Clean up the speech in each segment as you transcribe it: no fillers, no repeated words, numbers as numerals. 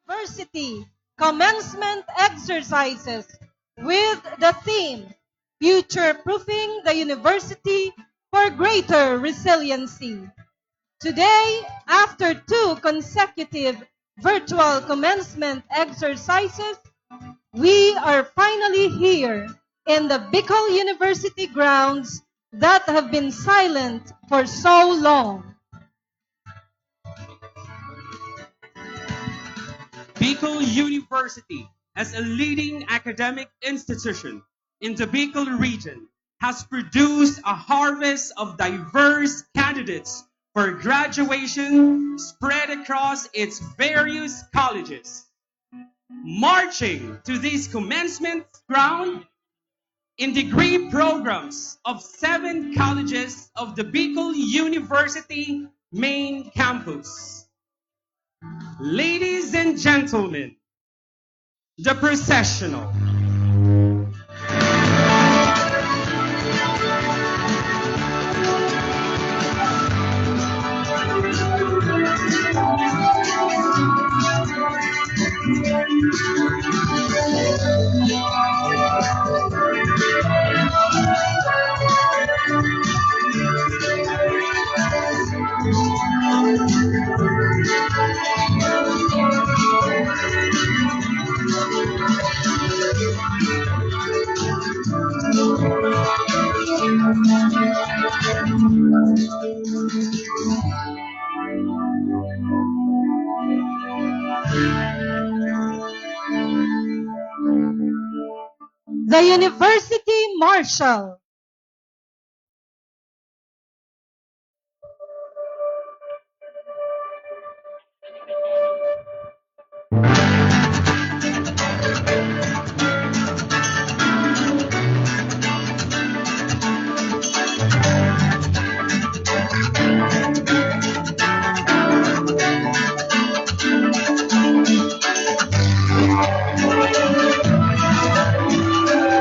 University commencement exercises with the theme Future Proofing the University for Greater Resiliency. Today, after two consecutive virtual commencement exercises, we are finally here in the Bicol University grounds that have been silent for so long. Bicol University, as a leading academic institution in the Bicol region, has produced a harvest of diverse candidates for graduation spread across its various colleges. Marching to this commencement ground in degree programs of 7 colleges of the Bicol University main campus. Ladies and gentlemen, the processional. The University Marshal.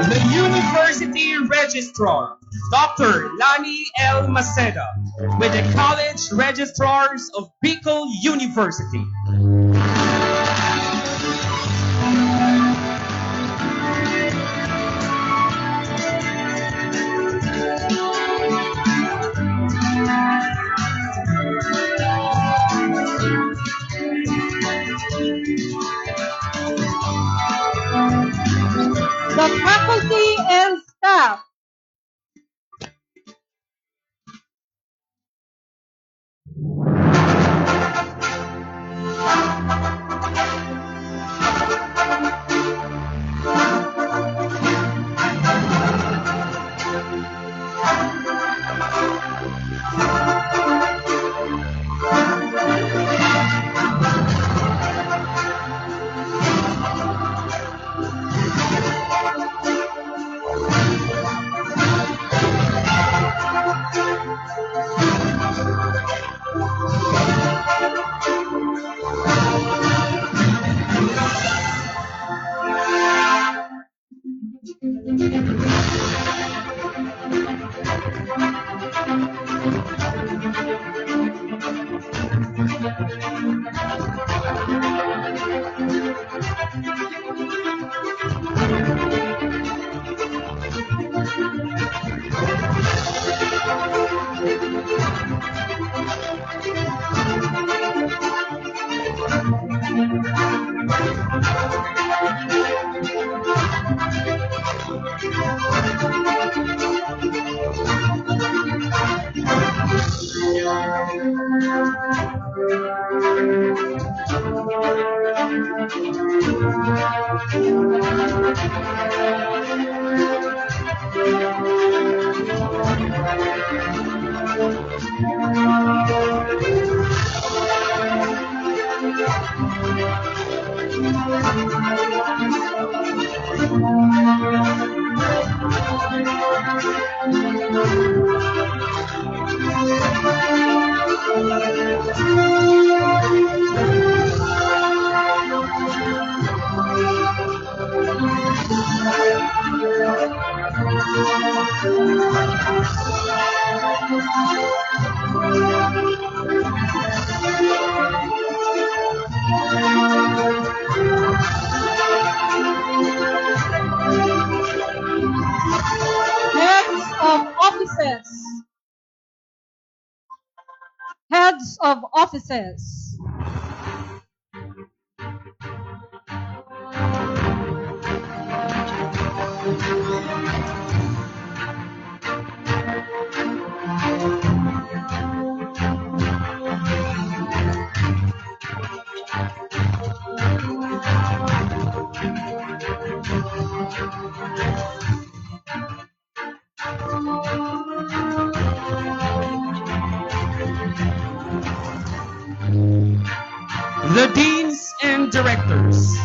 The University Registrar, Dr. Lani L. Maceda, with the College Registrars of Bicol University. The faculty and staff. heads of offices. The deans and directors.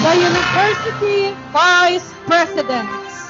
The University Vice Presidents.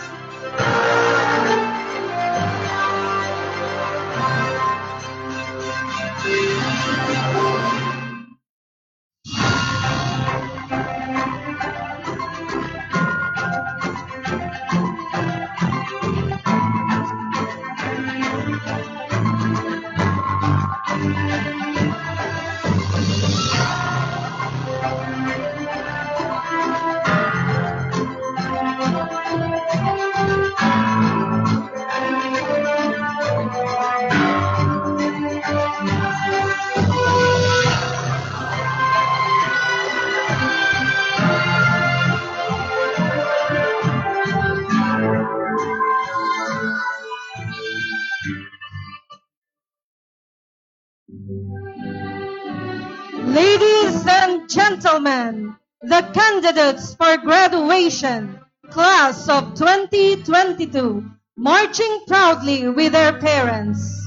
gentlemen, the candidates for graduation, class of 2022, marching proudly with their parents.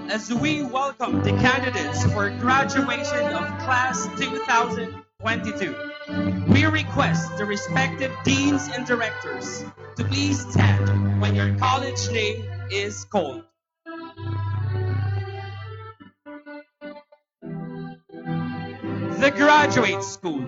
As we welcome the candidates for graduation of class 2022, we request the respective deans and directors to please stand when your college name is called. The Graduate School.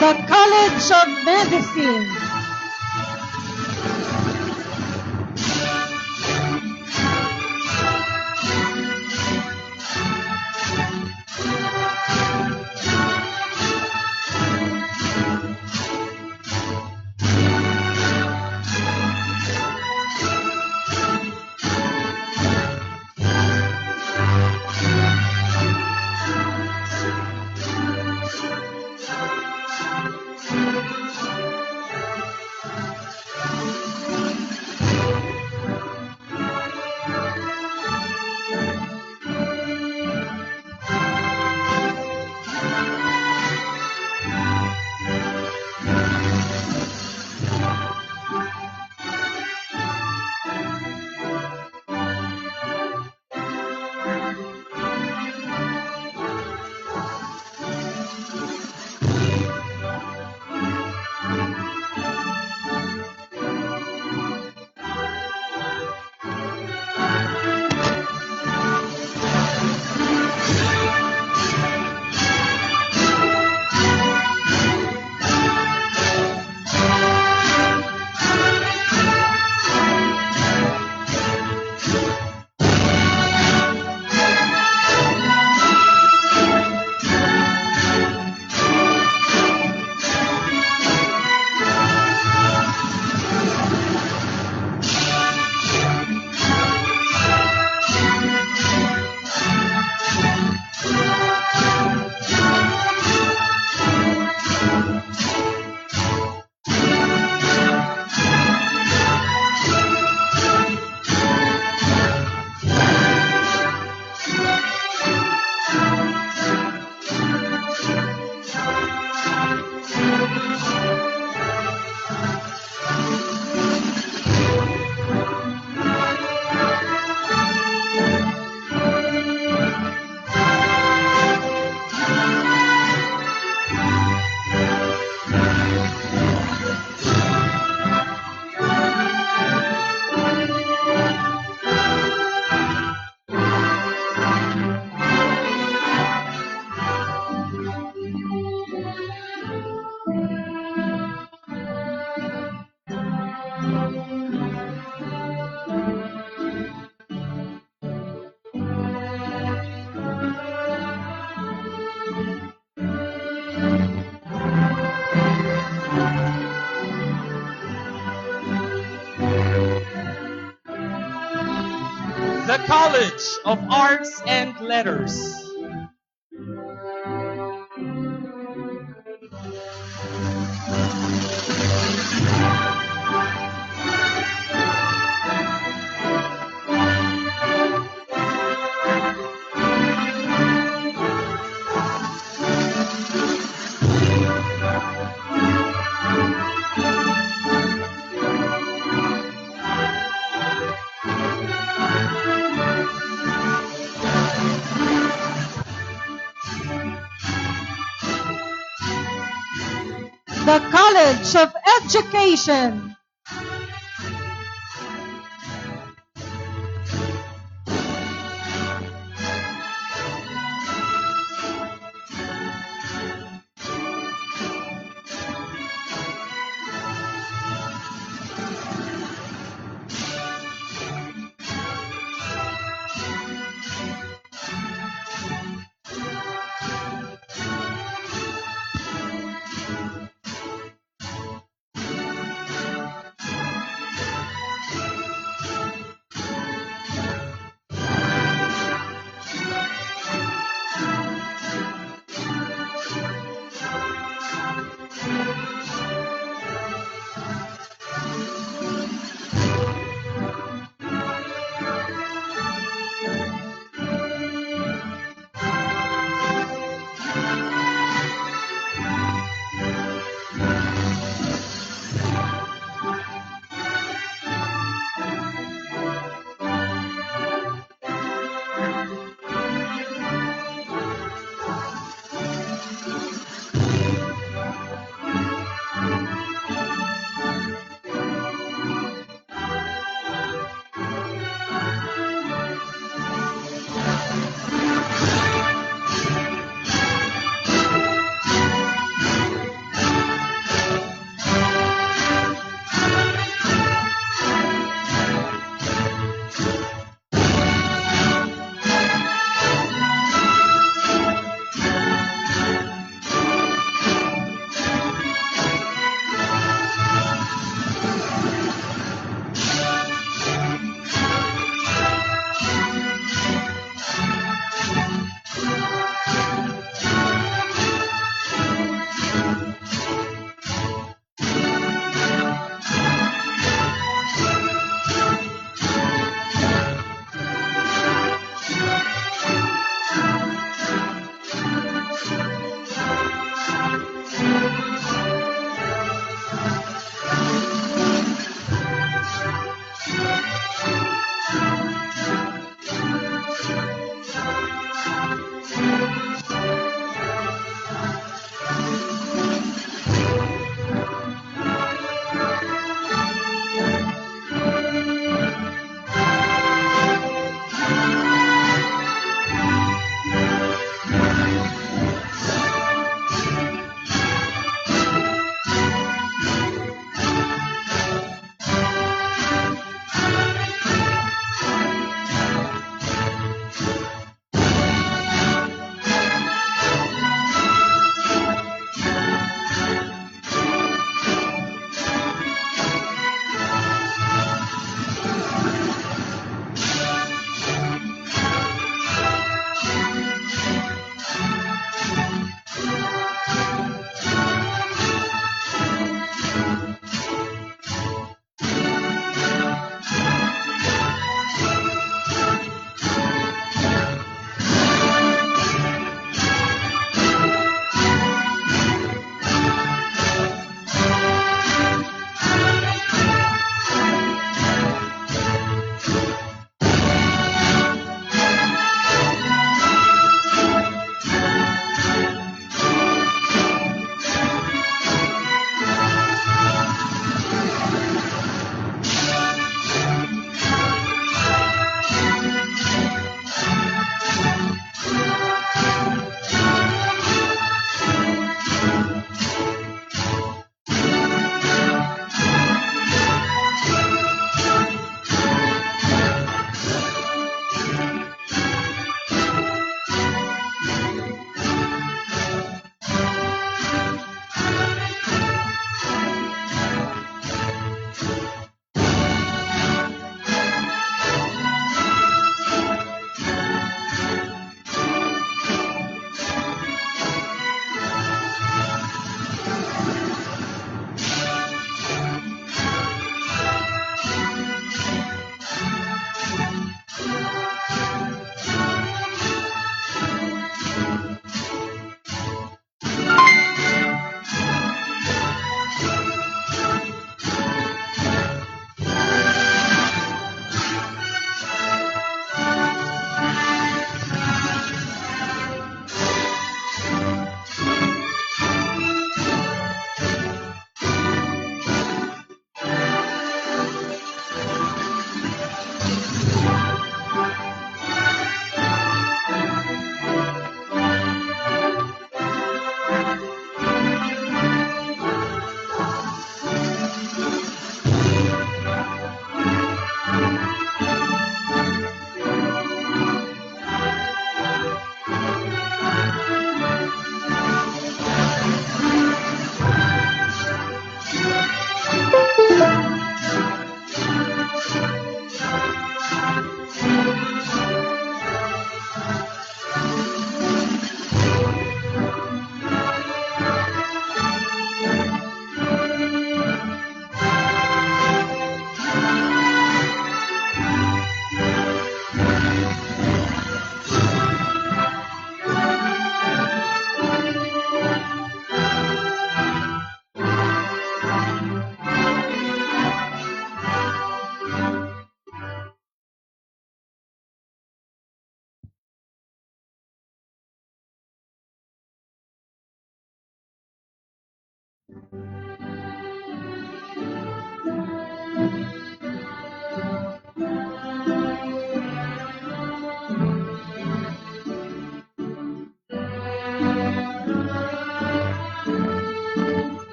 The College of Medicine. The College of Arts and Letters. the College of Education.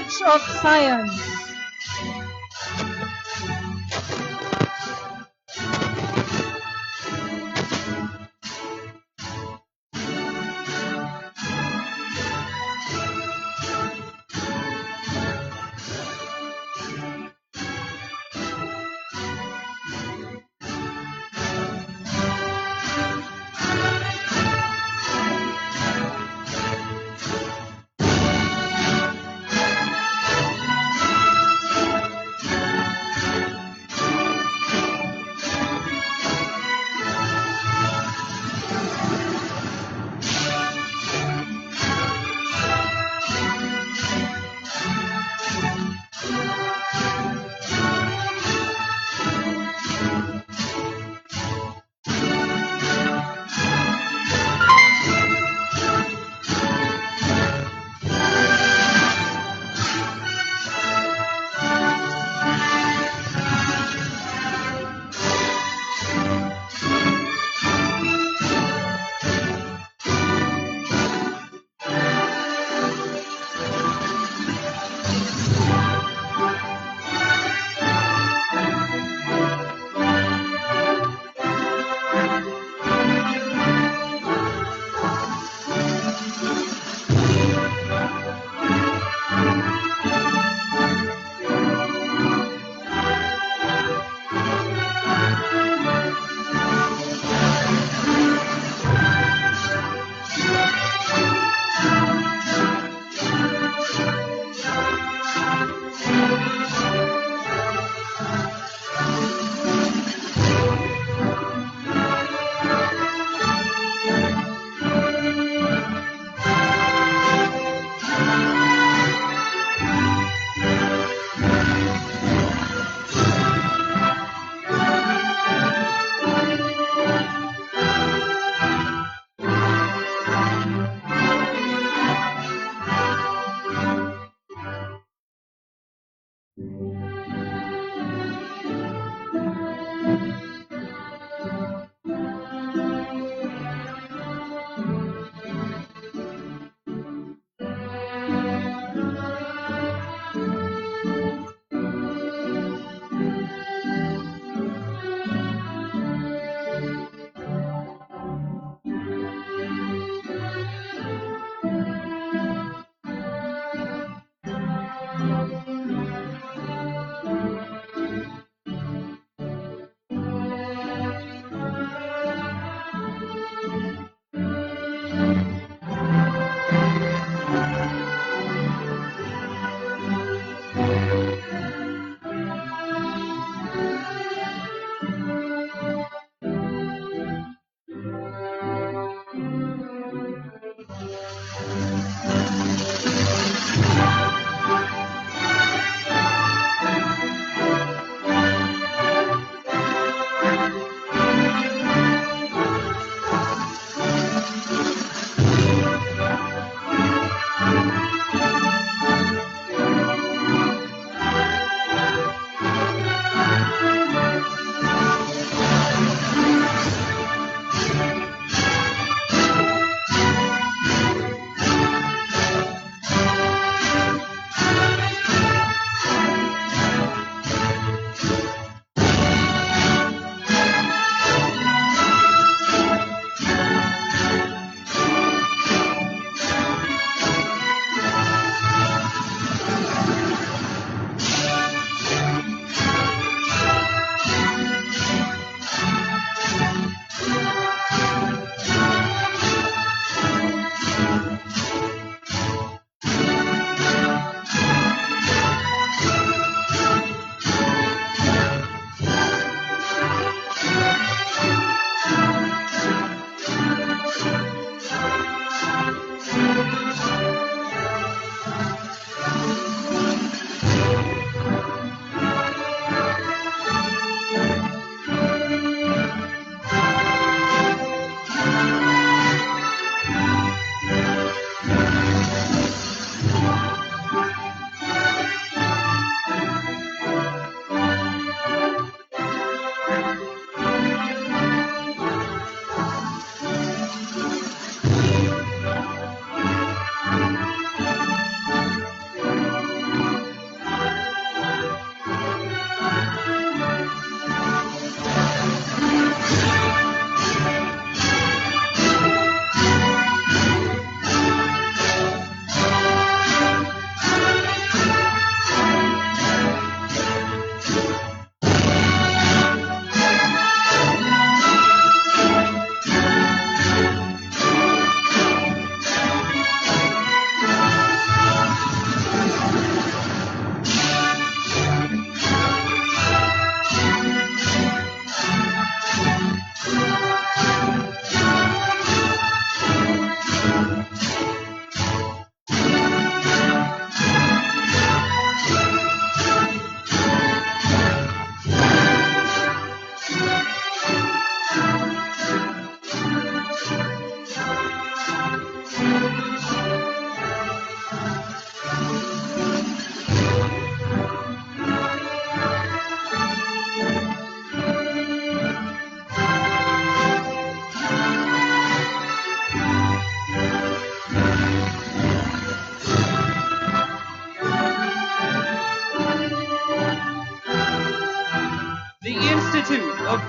College of Science.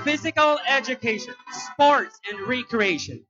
physical education, sports, and recreation.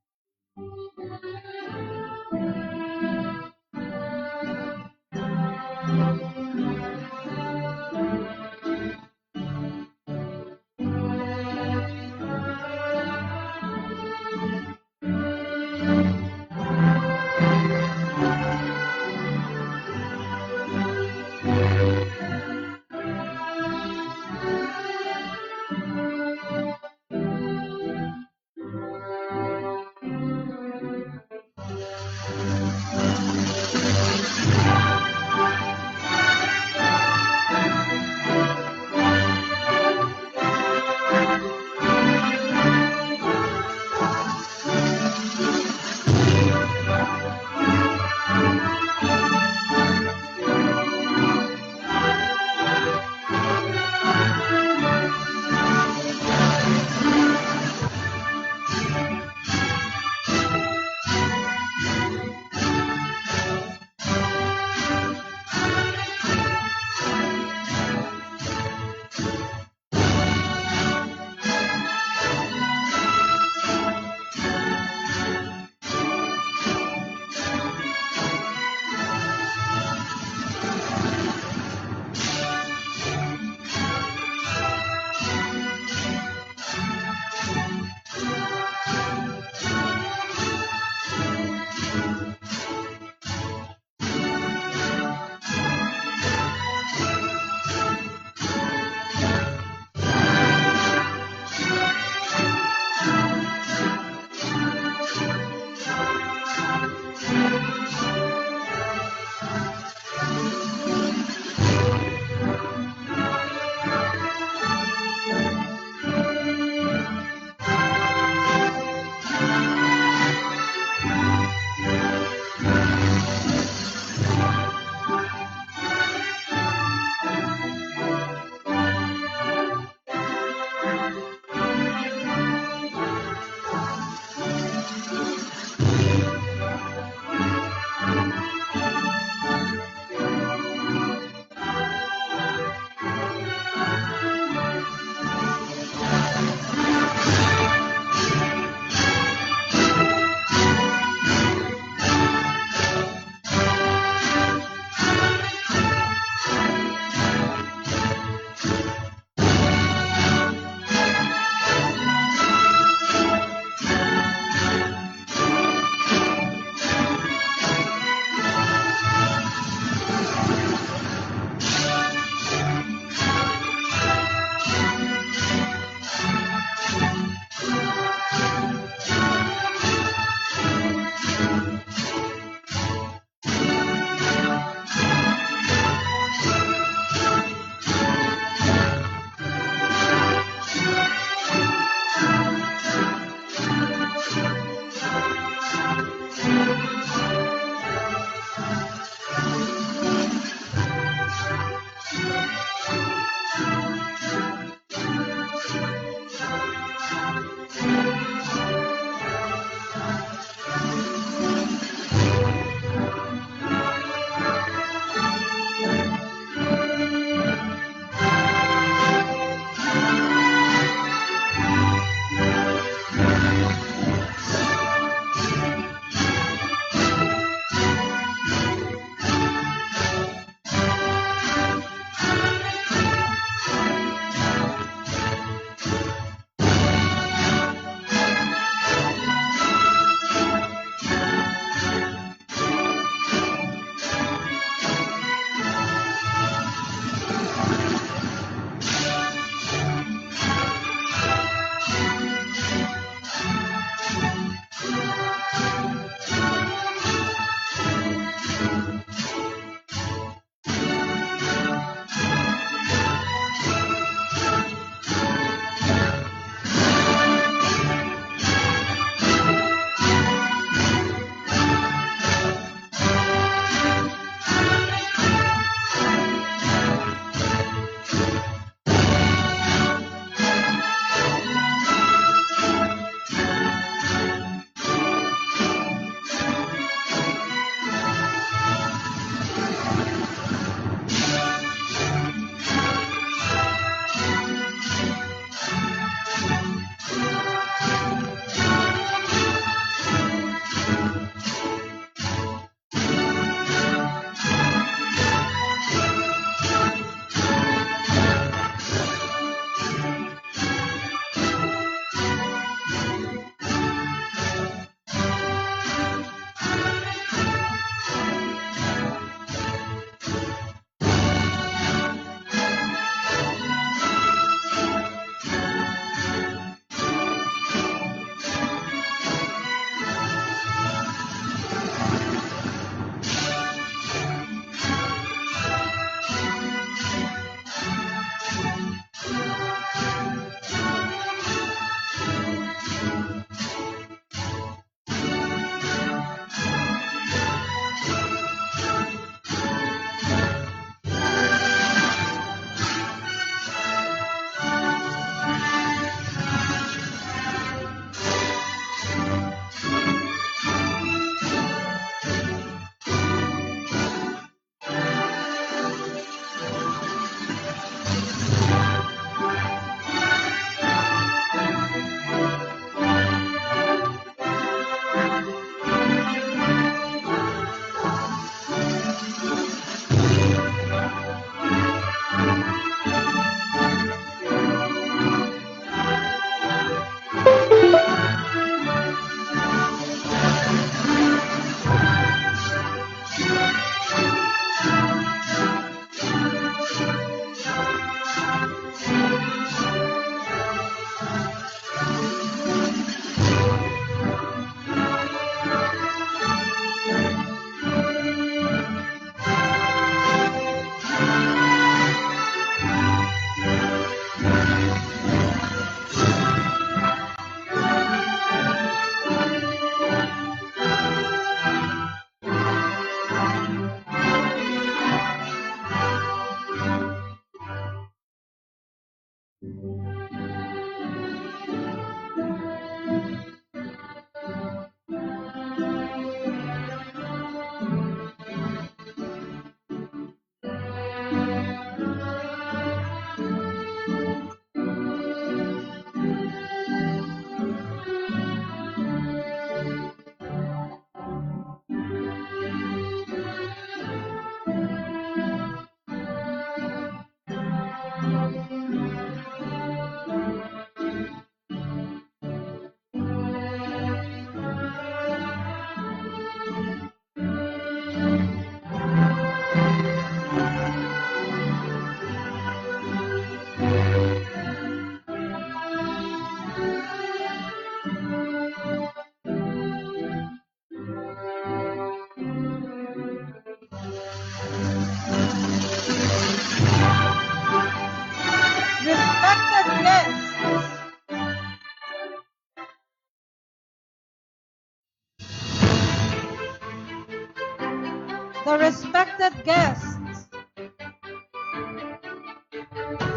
respected guests,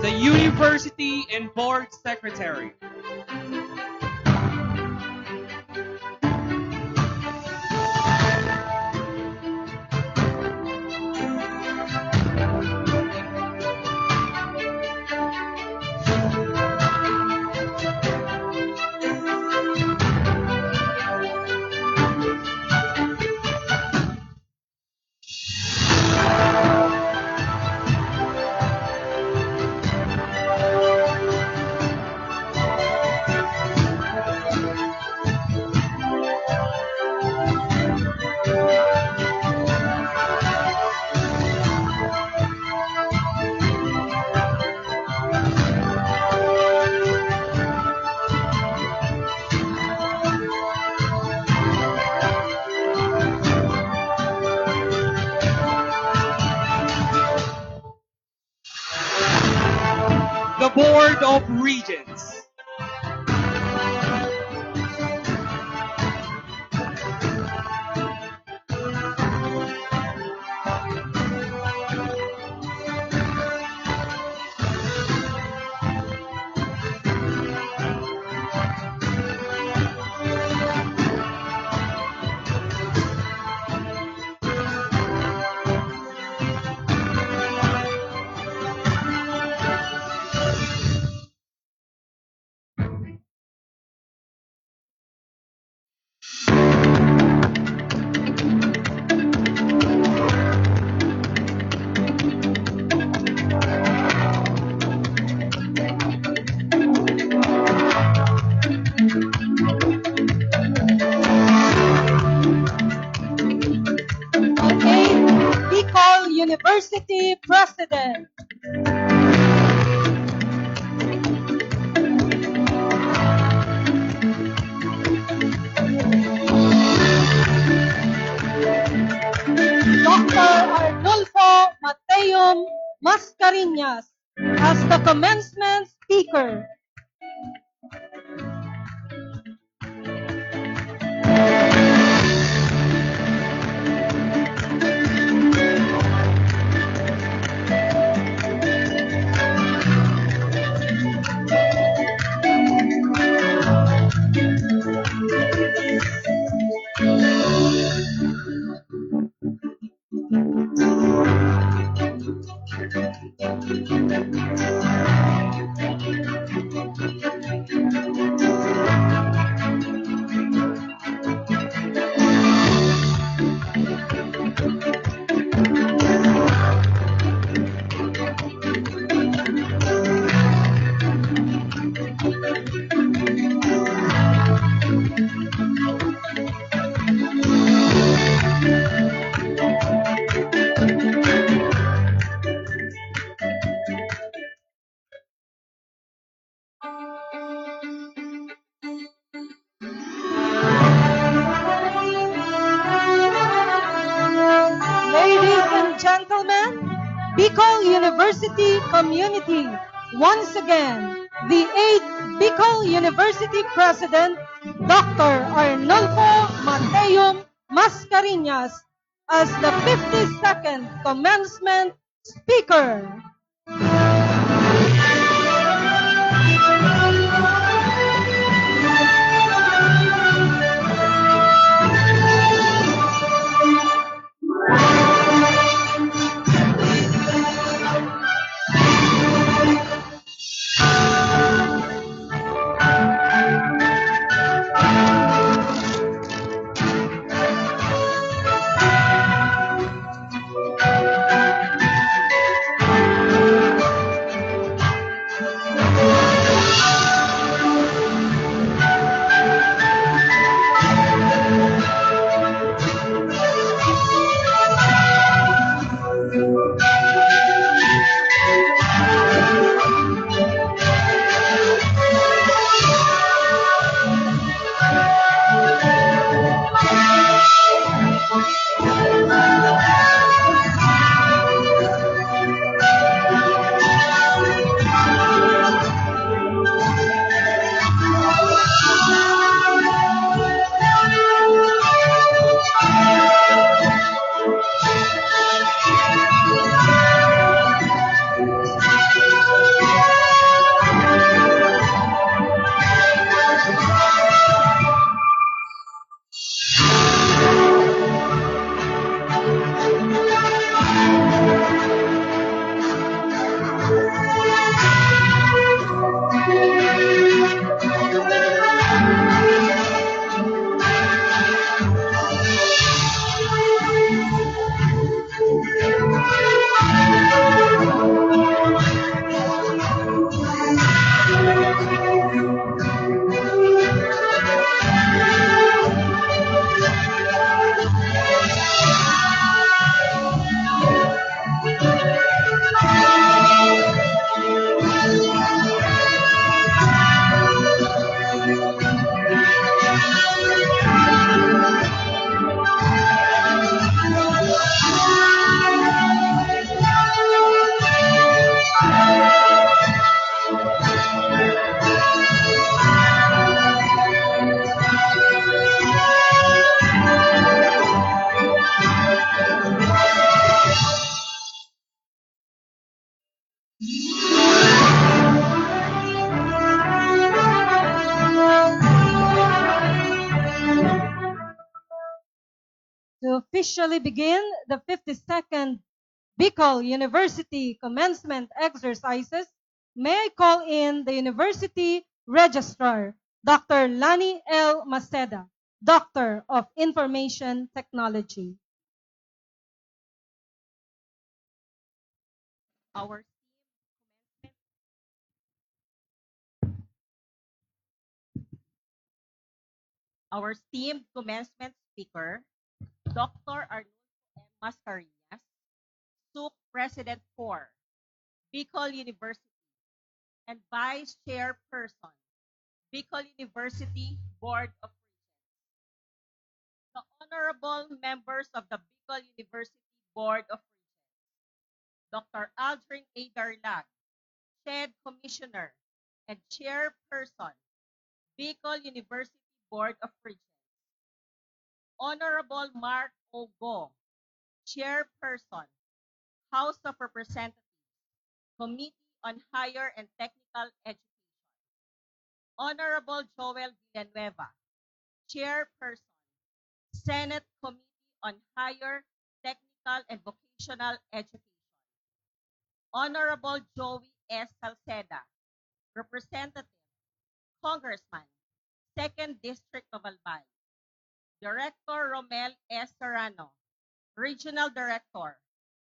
the University and Board Secretary, the Board of Regents, okay, Bicol University President, Dr. Arnulfo Mateum Mascareñas as the commencement speaker. Ladies and gentlemen, Bicol University community, once again, the 8th Bicol University President, Dr. Arnulfo Mateum Mascareñas, as the 52nd commencement speaker. officially begin the 52nd Bicol University commencement exercises, may I call in the University Registrar, Dr. Lani L. Maceda, Doctor of Information Technology. Our our esteemed commencement speaker, Dr. Arnulfo M. Mascarillas, SUC President for Bicol University and Vice Chairperson, Bicol University Board of Regents. The honorable members of the Bicol University Board of Regents, Dr. Aldrin A. Darlag, Head Commissioner and Chairperson, Bicol University Board of Regents. Honorable Mark O. Go, Chairperson, House of Representatives, Committee on Higher and Technical Education. Honorable Joel Villanueva, Chairperson, Senate Committee on Higher, Technical, and Vocational Education. Honorable Joey S. Salceda, Representative, Congressman, 2nd District of Albay. Director Romel S. Serrano, Regional Director,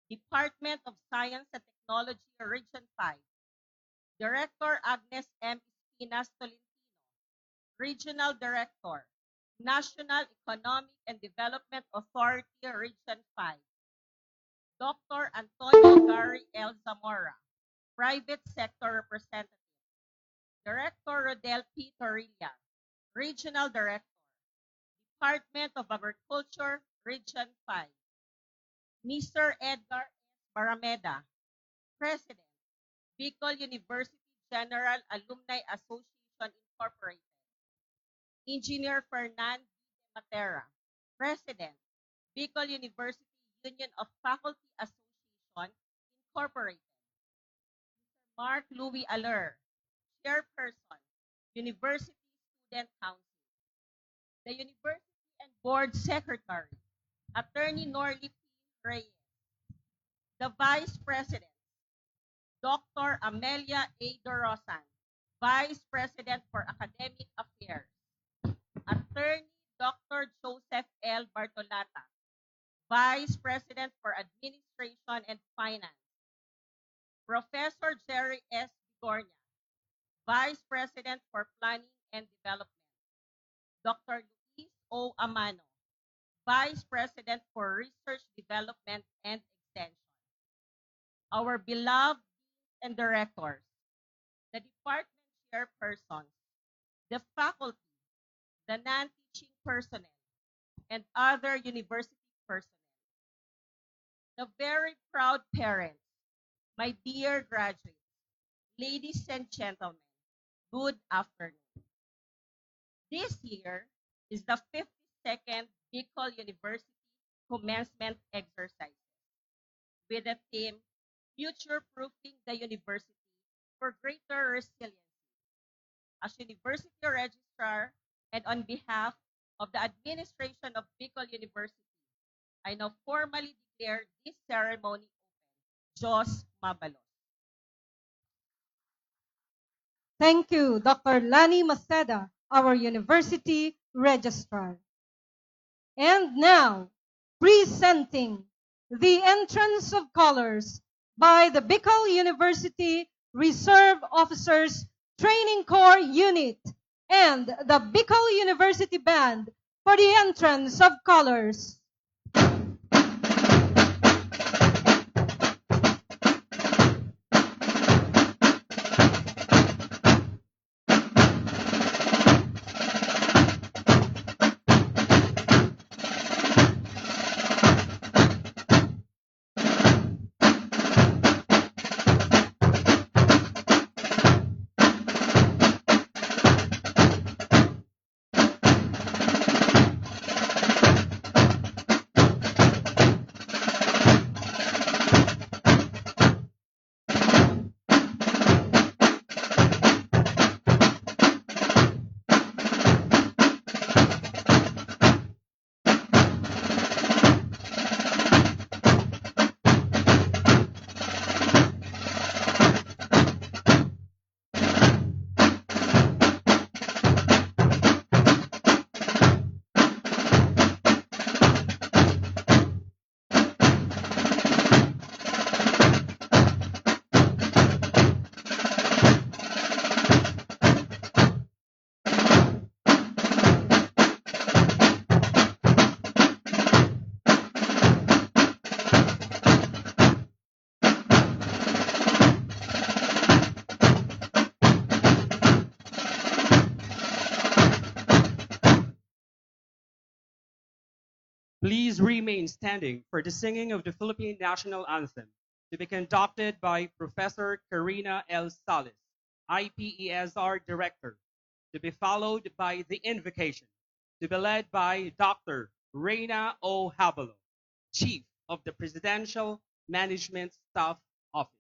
Department of Science and Technology, Region 5. Director Agnes M. Espinas Tolentino, Regional Director, National Economic and Development Authority, Region 5. Dr. Antonio Gary L. Zamora, Private Sector Representative. Director Rodel P. Torilla, Regional Director, Department of Agriculture, Region 5. Mr. Edgar S. Barameda, President, Bicol University General Alumni Association Incorporated. Engineer Fernan D. Matera, President, Bicol University Union of Faculty Association Incorporated. Mr. Mark Louis Aller, Chairperson, University Student Council. The University and Board Secretary, Attorney Norly P. Reyes. The Vice President, Dr. Amelia A. Dorosan, Vice President for Academic Affairs. Attorney Dr. Joseph L. Bartolata, Vice President for Administration and Finance. Professor Jerry S. Bigornia, Vice President for Planning and Development. Dr. Luis O. Amano, Vice President for Research, Development, and Extension. Our beloved deans and directors, the department chairpersons, the faculty, the non-teaching personnel, and other university personnel. The very proud parents, my dear graduates, ladies and gentlemen, good afternoon. This year is the 52nd Bicol University Commencement Exercises with the theme Future-Proofing the University for Greater Resiliency. As University Registrar and on behalf of the administration of Bicol University, I now formally declare this ceremony open. Diyos mabalos. Thank you, Dr. Lani Maceda, our University Registrar. And now, presenting the entrance of colors by the Bicol University Reserve Officers Training Corps Unit and the Bicol University Band for the entrance of colors. Please remain standing for the singing of the Philippine National Anthem to be conducted by Professor Karina L. Salis, IPESR Director, to be followed by the invocation to be led by Dr. Reina O. Habalo, Chief of the Presidential Management Staff Office.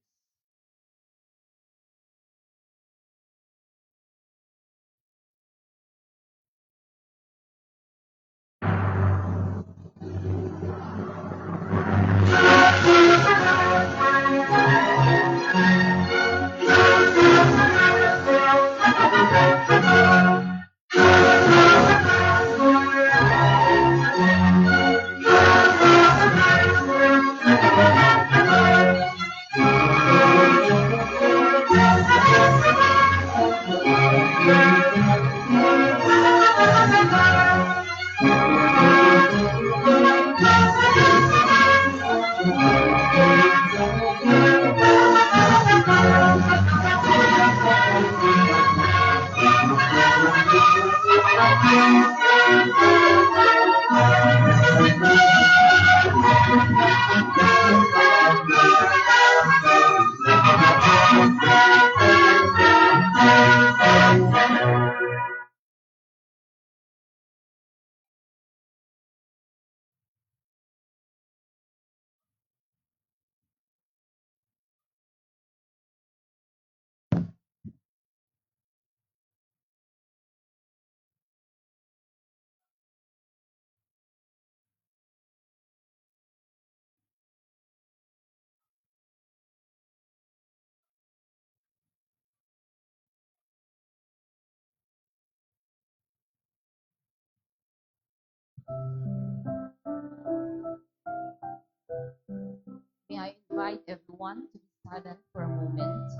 May I invite everyone to be silent for a moment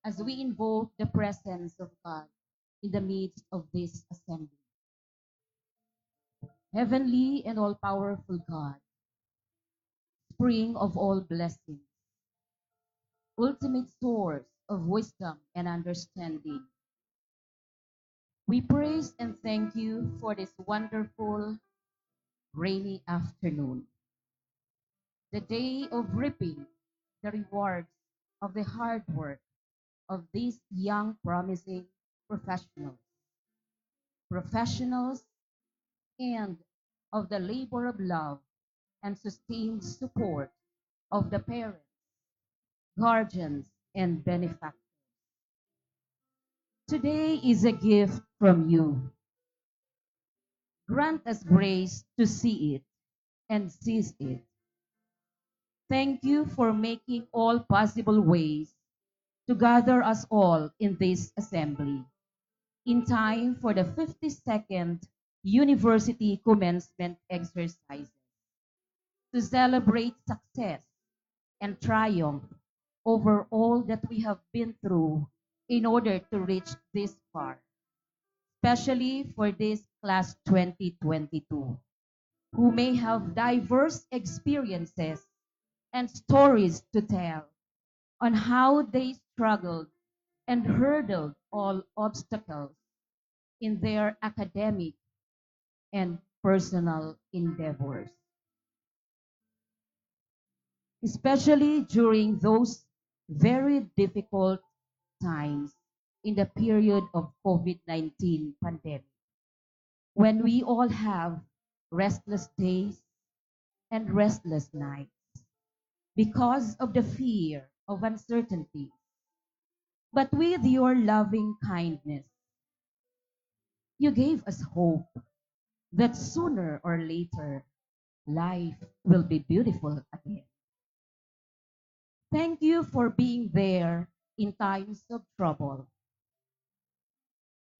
as we invoke the presence of God in the midst of this assembly. Heavenly and all powerful God, spring of all blessings, ultimate source of wisdom and understanding, we praise and thank you for this wonderful rainy afternoon, the day of reaping the rewards of the hard work of these young, promising professionals, professionals, and of the labor of love and sustained support of the parents, guardians, and benefactors. Today is a gift from you. Grant us grace to see it and seize it. Thank you for making all possible ways to gather us all in this assembly in time for the 52nd University Commencement Exercises to celebrate success and triumph over all that we have been through in order to reach this far, especially for this class 2022, who may have diverse experiences and stories to tell on how they struggled and hurdled all obstacles in their academic and personal endeavors, especially during those very difficult times in the period of COVID-19 pandemic, when we all have restless days and restless nights because of the fear of uncertainty. But with your loving kindness, you gave us hope that sooner or later life will be beautiful again. Thank you for being there in times of trouble,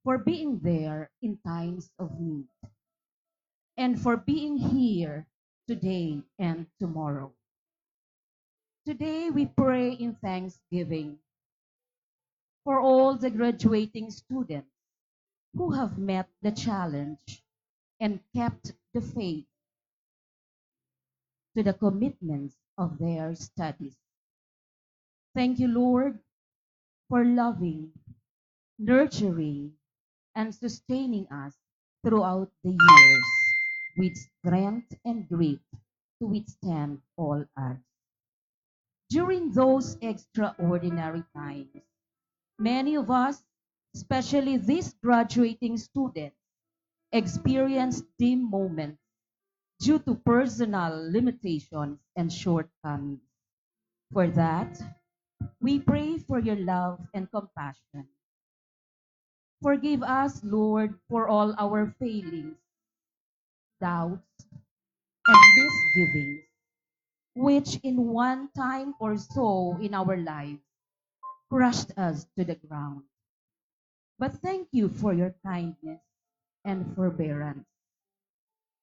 for being there in times of need, and for being here today and tomorrow. Today we pray in thanksgiving for all the graduating students who have met the challenge and kept the faith to the commitments of their studies. Thank you, Lord, for loving, nurturing, and sustaining us throughout the years. with strength and grit to withstand all odds. During those extraordinary times, many of us, especially these graduating students, experience dim moments due to personal limitations and shortcomings. For that, we pray for your love and compassion. Forgive us, Lord, for all our failings, doubts, and misgivings, which in one time or so in our lives crushed us to the ground. But thank you for your kindness and forbearance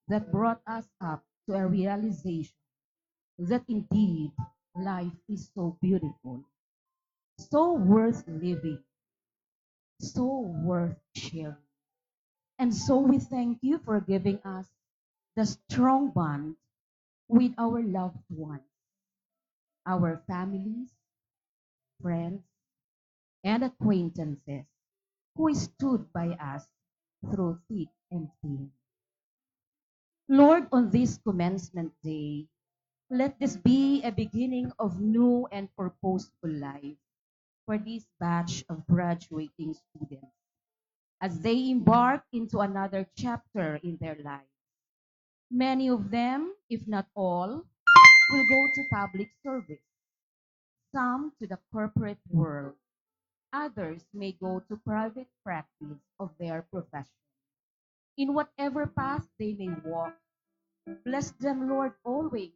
that brought us up to a realization that indeed life is so beautiful, so worth living, so worth sharing. And so we thank you for giving us the strong bond with our loved ones, our families, friends, and acquaintances who stood by us through thick and thin. Lord, on this commencement day, let this be a beginning of new and purposeful life for this batch of graduating students as they embark into another chapter in their lives. Many of them, if not all, will go to public service, some to the corporate world, others may go to private practice of their profession. In whatever path they may walk, bless them, Lord, always,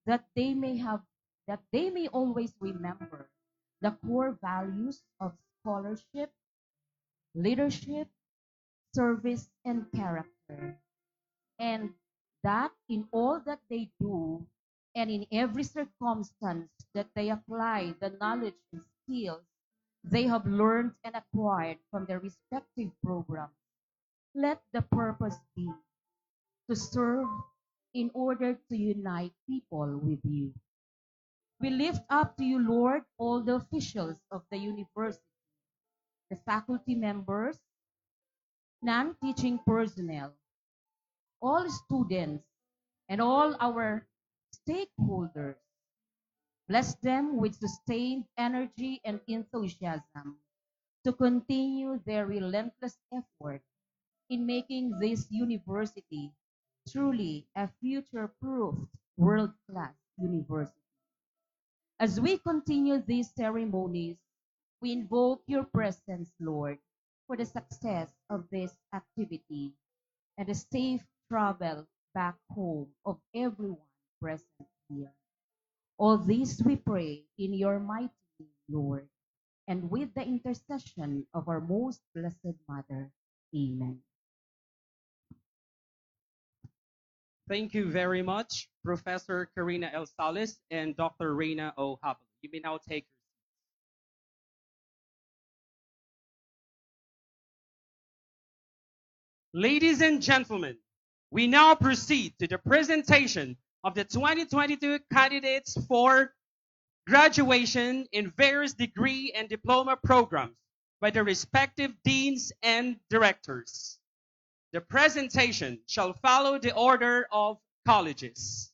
that they may have that they may always remember the core values of scholarship, leadership, service, and character. And that in all that they do and in every circumstance that they apply the knowledge and skills they have learned and acquired from their respective programs, let the purpose be to serve in order to unite people with you. We lift up to you, Lord, all the officials of the university, the faculty members, non-teaching personnel, all students, and all our stakeholders. Bless them with sustained energy and enthusiasm to continue their relentless effort in making this university truly a future-proofed world-class university. As we continue these ceremonies, we invoke your presence, Lord, for the success of this activity and the safe travel back home of everyone present here. All this we pray in your mighty name, Lord, and with the intercession of our most blessed Mother. Amen. Thank you very much, Professor Karina L. Salis and Dr. Reina O. Havel. You may now take your seats. Ladies and gentlemen, we now proceed to the presentation of the 2022 candidates for graduation in various degree and diploma programs by the respective deans and directors. The presentation shall follow the order of colleges.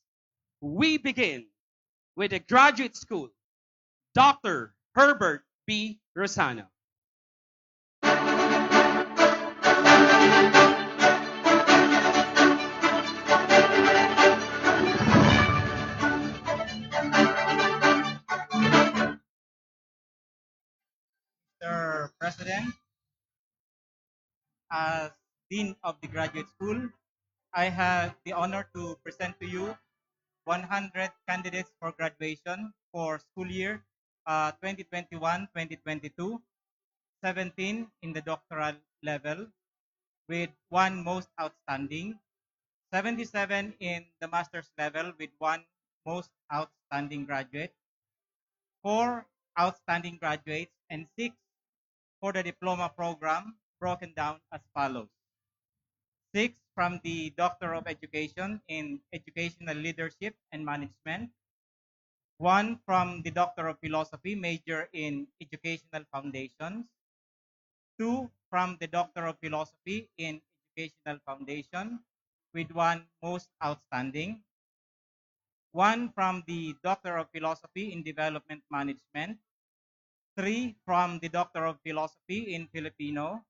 We begin with the graduate school, Dr. Herbert B. Rosano. Mr. President, as Dean of the Graduate School, I have the honor to present to you 100 candidates for graduation for school year 2021-2022, 17 in the doctoral level, with one most outstanding, 77 in the master's level with one most outstanding graduate, four outstanding graduates, and six for the diploma program, broken down as follows: six from the Doctor of Education in Educational Leadership and Management, one from the Doctor of Philosophy, major in Educational Foundations, two from the Doctor of Philosophy in Educational Foundation, with one most outstanding, one from the Doctor of Philosophy in Development Management, three from the Doctor of Philosophy in Filipino,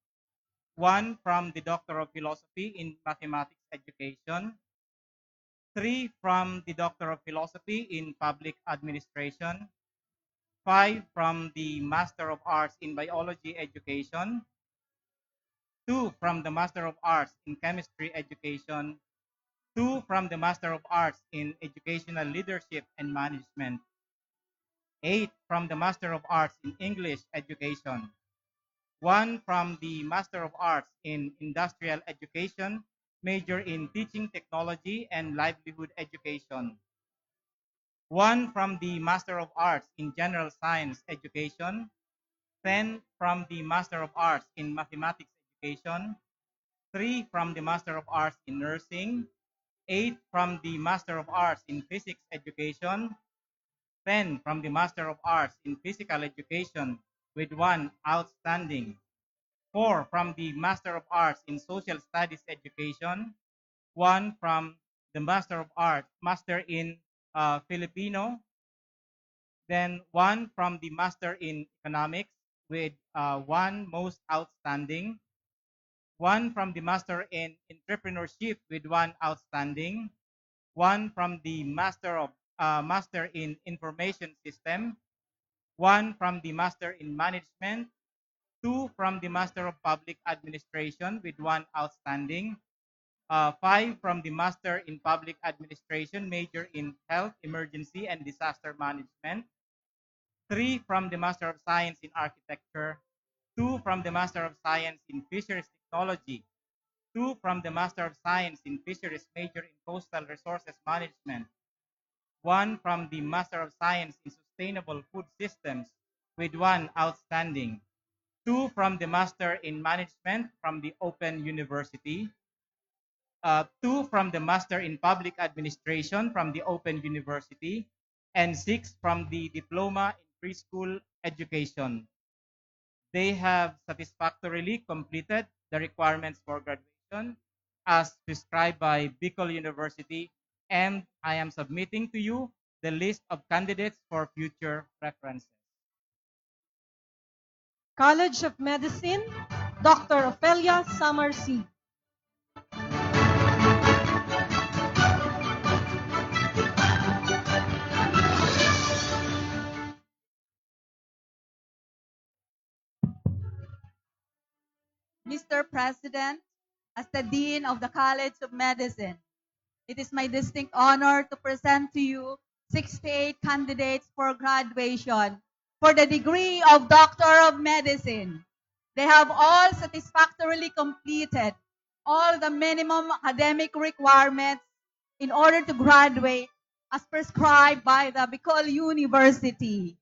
one from the Doctor of Philosophy in Mathematics Education, three from the Doctor of Philosophy in Public Administration, five from the Master of Arts in Biology Education, two from the Master of Arts in Chemistry Education, two from the Master of Arts in Educational Leadership and Management, eight from the Master of Arts in English Education, one from the Master of Arts in Industrial Education, major in Teaching Technology and Livelihood Education, one from the Master of Arts in General Science Education, 10 from the Master of Arts in Mathematics Education, 3 from the Master of Arts in Nursing, 8 from the Master of Arts in Physics Education, 10 from the Master of Arts in Physical Education with one outstanding, 4 from the Master of Arts in Social Studies Education, 1 from the Master of Arts, Master in Filipino, then 1 from the Master in Economics with one most outstanding, 1 from the Master in Entrepreneurship with one outstanding, 1 from the Master in Information System, 1 from the Master in Management, 2 from the Master of Public Administration with one outstanding, 5 from the Master in Public Administration, major in Health, Emergency, and Disaster Management, 3 from the Master of Science in Architecture, 2 from the Master of Science in Fisheries Technology, 2 from the Master of Science in Fisheries, major in Coastal Resources Management, 1 from the Master of Science in Sustainable Food Systems with one outstanding, 2 from the Master in Management from the Open University, 2 from the Master in Public Administration from the Open University, and 6 from the Diploma in Preschool Education. They have satisfactorily completed the requirements for graduation as prescribed by Bicol University, and I am submitting to you the list of candidates for future references. College of Medicine, Dr. Ophelia Summersy. Mr. President, as the Dean of the College of Medicine, it is my distinct honor to present to you 68 candidates for graduation for the degree of Doctor of Medicine. They have all satisfactorily completed all the minimum academic requirements in order to graduate as prescribed by the Bicol University.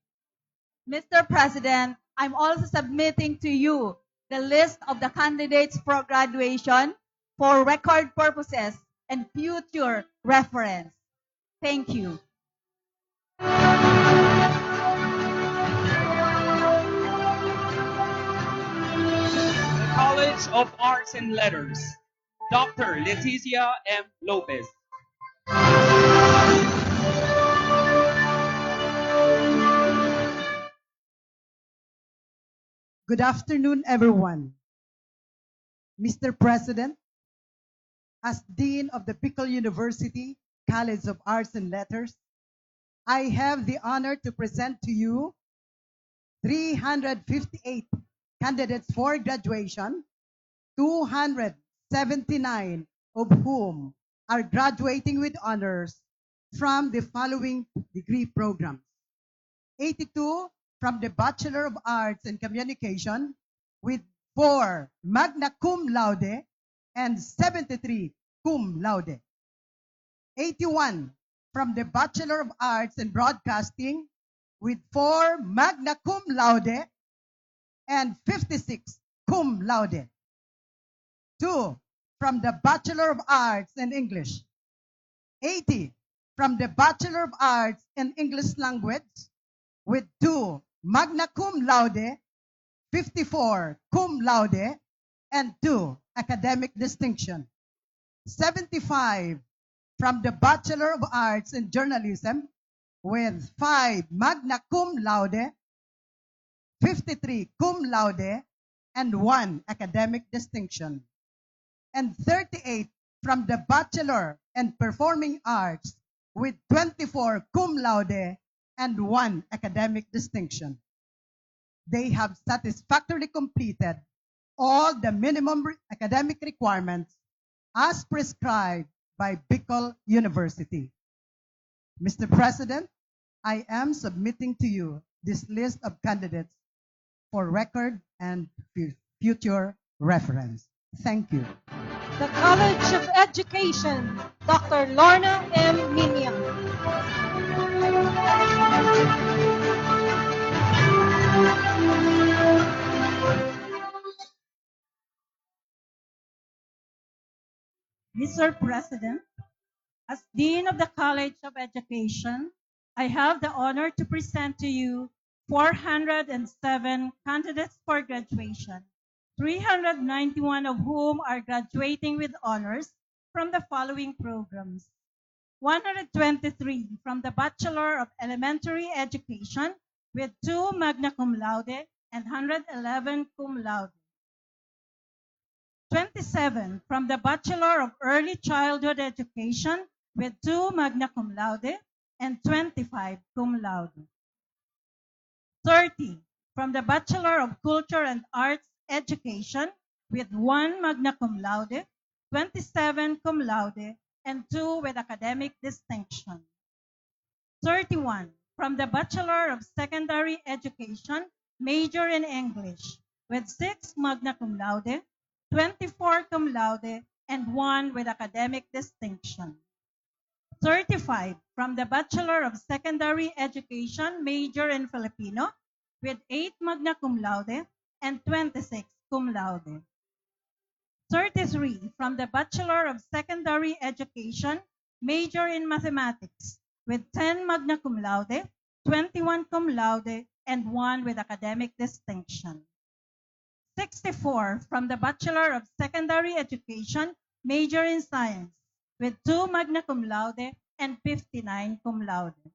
Mr. President, I'm also submitting to you the list of the candidates for graduation for record purposes and future reference. Thank you. The College of Arts and Letters, Dr. Leticia M. Lopez. Good afternoon, everyone. Mr. President, as Dean of the Bicol University College of Arts and Letters, I have the honor to present to you 358 candidates for graduation, 279 of whom are graduating with honors from the following degree programs: 82 from the Bachelor of Arts in Communication with 4 magna cum laude and 73 cum laude. 81 from the Bachelor of Arts in Broadcasting with 4 magna cum laude and 56 cum laude. 2 from the Bachelor of Arts in English. 80 from the Bachelor of Arts in English Language with 2 magna cum laude, 54 cum laude, and 2 academic distinction. 75 from the Bachelor of Arts in Journalism with 5 magna cum laude, 53 cum laude, and 1 academic distinction, and 38 from the Bachelor in Performing Arts with 24 cum laude and 1 academic distinction. They have satisfactorily completed all the minimum academic requirements as prescribed by Bicol University. Mr. President, I am submitting to you this list of candidates for record and future reference. Thank you. The College of Education, Dr. Lorna M. Minya. Mr. President, as Dean of the College of Education, I have the honor to present to you 407 candidates for graduation, 391 of whom are graduating with honors from the following programs: 123 from the Bachelor of Elementary Education with 2 magna cum laude and 111 cum laude. 27 from the Bachelor of Early Childhood Education with 2 magna cum laude and 25 cum laude. 30 from the Bachelor of Culture and Arts Education with 1 magna cum laude, 27 cum laude, and 2 with academic distinction. 31 from the Bachelor of Secondary Education, major in English, with 6 magna cum laude, 24 cum laude, and 1 with academic distinction. 35 from the Bachelor of Secondary Education, major in Filipino, with 8 magna cum laude and 26 cum laude. 33 from the Bachelor of Secondary Education, major in Mathematics, with 10 magna cum laude, 21 cum laude, and 1 with academic distinction. 64 from the Bachelor of Secondary Education, major in Science, with 2 magna cum laude and 59 cum laude.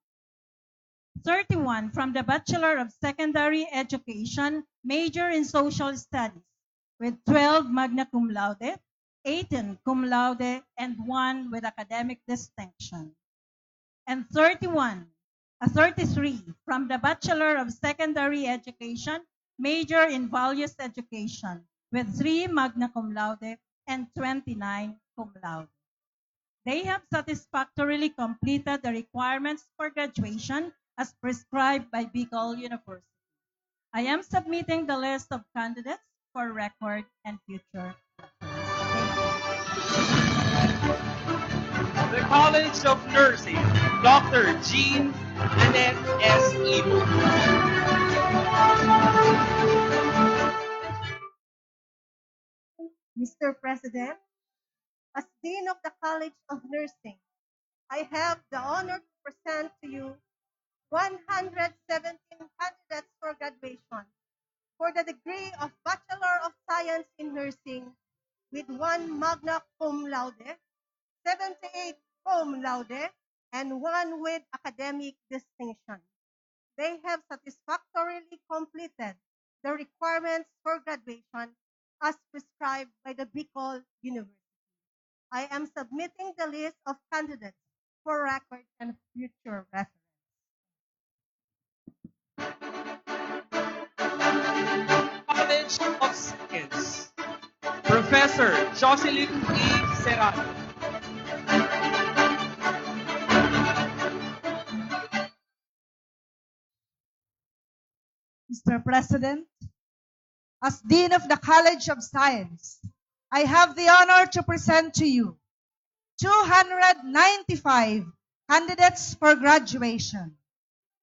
31 from the Bachelor of Secondary Education, major in Social Studies, with 12 magna cum laude, 18 cum laude, and 1 with academic distinction. And 33 from the Bachelor of Secondary Education, major in Values Education, with 3 magna cum laude and 29 cum laude. They have satisfactorily completed the requirements for graduation as prescribed by Bicol University. I am submitting the list of candidates for record and future reference. The College of Nursing, Dr. Jean Annette S. Ibo. Mr. President, as Dean of the College of Nursing, I have the honor to present to you 117 candidates for graduation for the degree of Bachelor of Science in Nursing with 1 magna cum laude, 78 cum laude, and 1 with academic distinction. They have satisfactorily completed the requirements for graduation as prescribed by the Bicol University. I am submitting the list of candidates for record and future reference. College of Science, Professor Jocelyn E. Serrano. Mr. President, as Dean of the College of Science, I have the honor to present to you 295 candidates for graduation,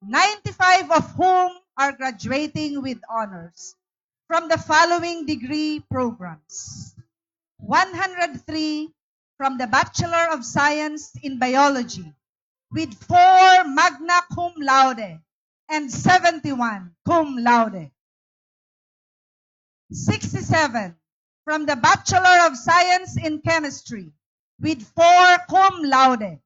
95 of whom are graduating with honors from the following degree programs: 103 from the Bachelor of Science in Biology with 4 magna cum laude and 71 cum laude. 67 from the Bachelor of Science in Chemistry with 4 cum laude.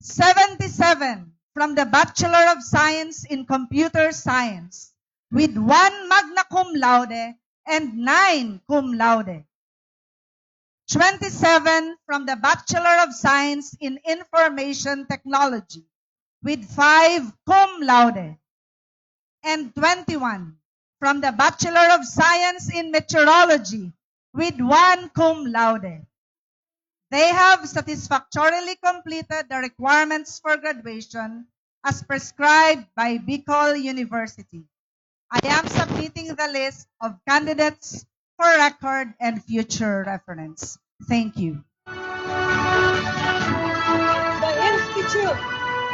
77 from the Bachelor of Science in Computer Science with 1 magna cum laude and 9 cum laude. 27 from the Bachelor of Science in Information Technology with 5 cum laude. And 21 from the Bachelor of Science in Meteorology with 1 cum laude. They have satisfactorily completed the requirements for graduation as prescribed by Bicol University. I am submitting the list of candidates for record and future reference. Thank you. The Institute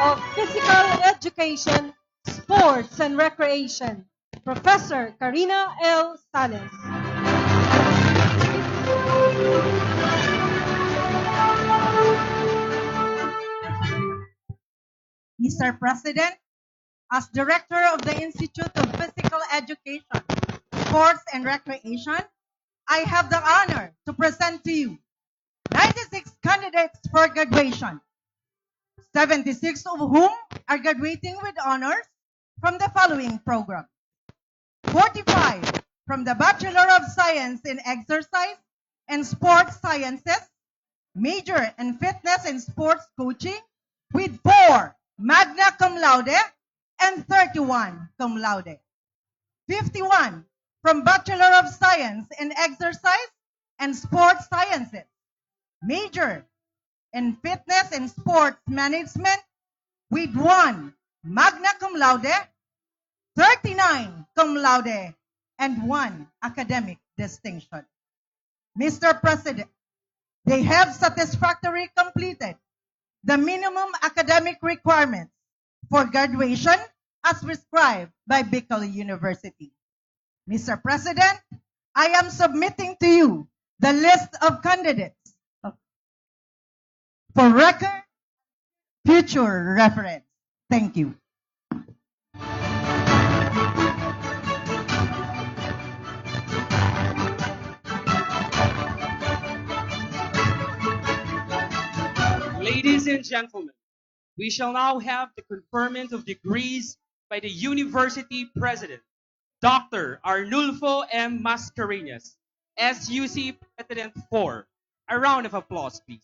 of Physical Education, Sports and Recreation, Professor Karina L. Sales. Mr. President, as Director of the Institute of Physical Education, Sports and Recreation, I have the honor to present to you 96 candidates for graduation, 76 of whom are graduating with honors from the following program: 45 from the Bachelor of Science in Exercise and Sports Sciences, major in Fitness and Sports Coaching, with 4 magna cum laude and 31 cum laude. 51 from Bachelor of Science in Exercise and Sports Sciences, major in Fitness and Sports Management, with 1 magna cum laude, 39 cum laude, and 1 academic distinction. Mr. President, they have satisfactorily completed the minimum academic requirements for graduation as prescribed by Bicol University. Mr. President, I am submitting to you the list of candidates for record, future reference. Thank you. Ladies and gentlemen, we shall now have the conferment of degrees by the University President, Dr. Arnulfo M. Mascareñas, SUC President 4. A round of applause, please.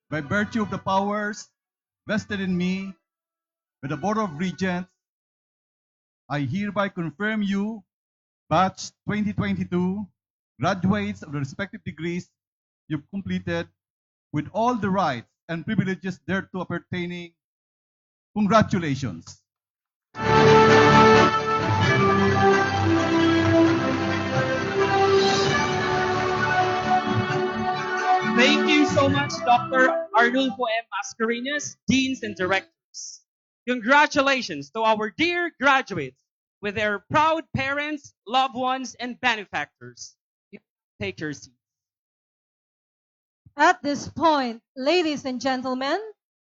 By virtue of the powers vested in me by the Board of Regents, I hereby confirm you, Batch 2022, graduates of the respective degrees you've completed with all the rights and privileges thereto appertaining. Congratulations. Thank you so much, Dr. Arnulfo M. Mascareñas, Deans and Directors. Congratulations to our dear graduates with their proud parents, loved ones, and benefactors. Take your seats. At this point, ladies and gentlemen,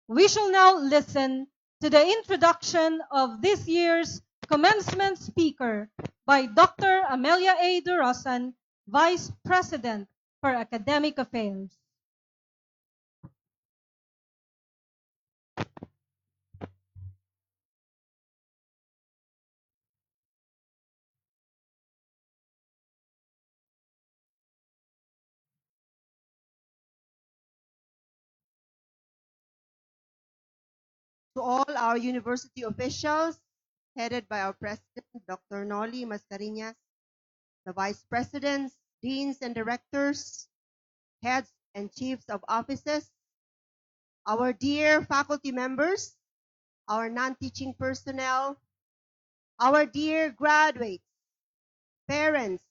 we shall now listen to the introduction of this year's commencement speaker by Dr. Amelia A. Durosan, Vice President for Academic Affairs. To all our university officials, headed by our President, Dr. Noli Mascareñas, the Vice Presidents, Deans and Directors, Heads and Chiefs of Offices, our dear faculty members, our non-teaching personnel, our dear graduates, parents,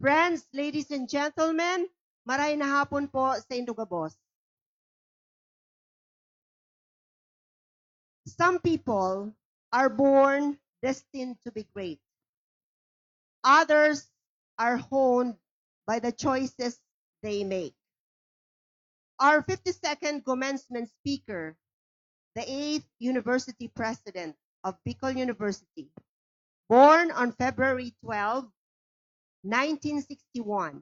friends, ladies and gentlemen, maray na hapon po sa Indugabos. Some people are born destined to be great. Others are honed by the choices they make. Our 52nd commencement speaker, the 8th University President of Bicol University, born on February 12, 1961,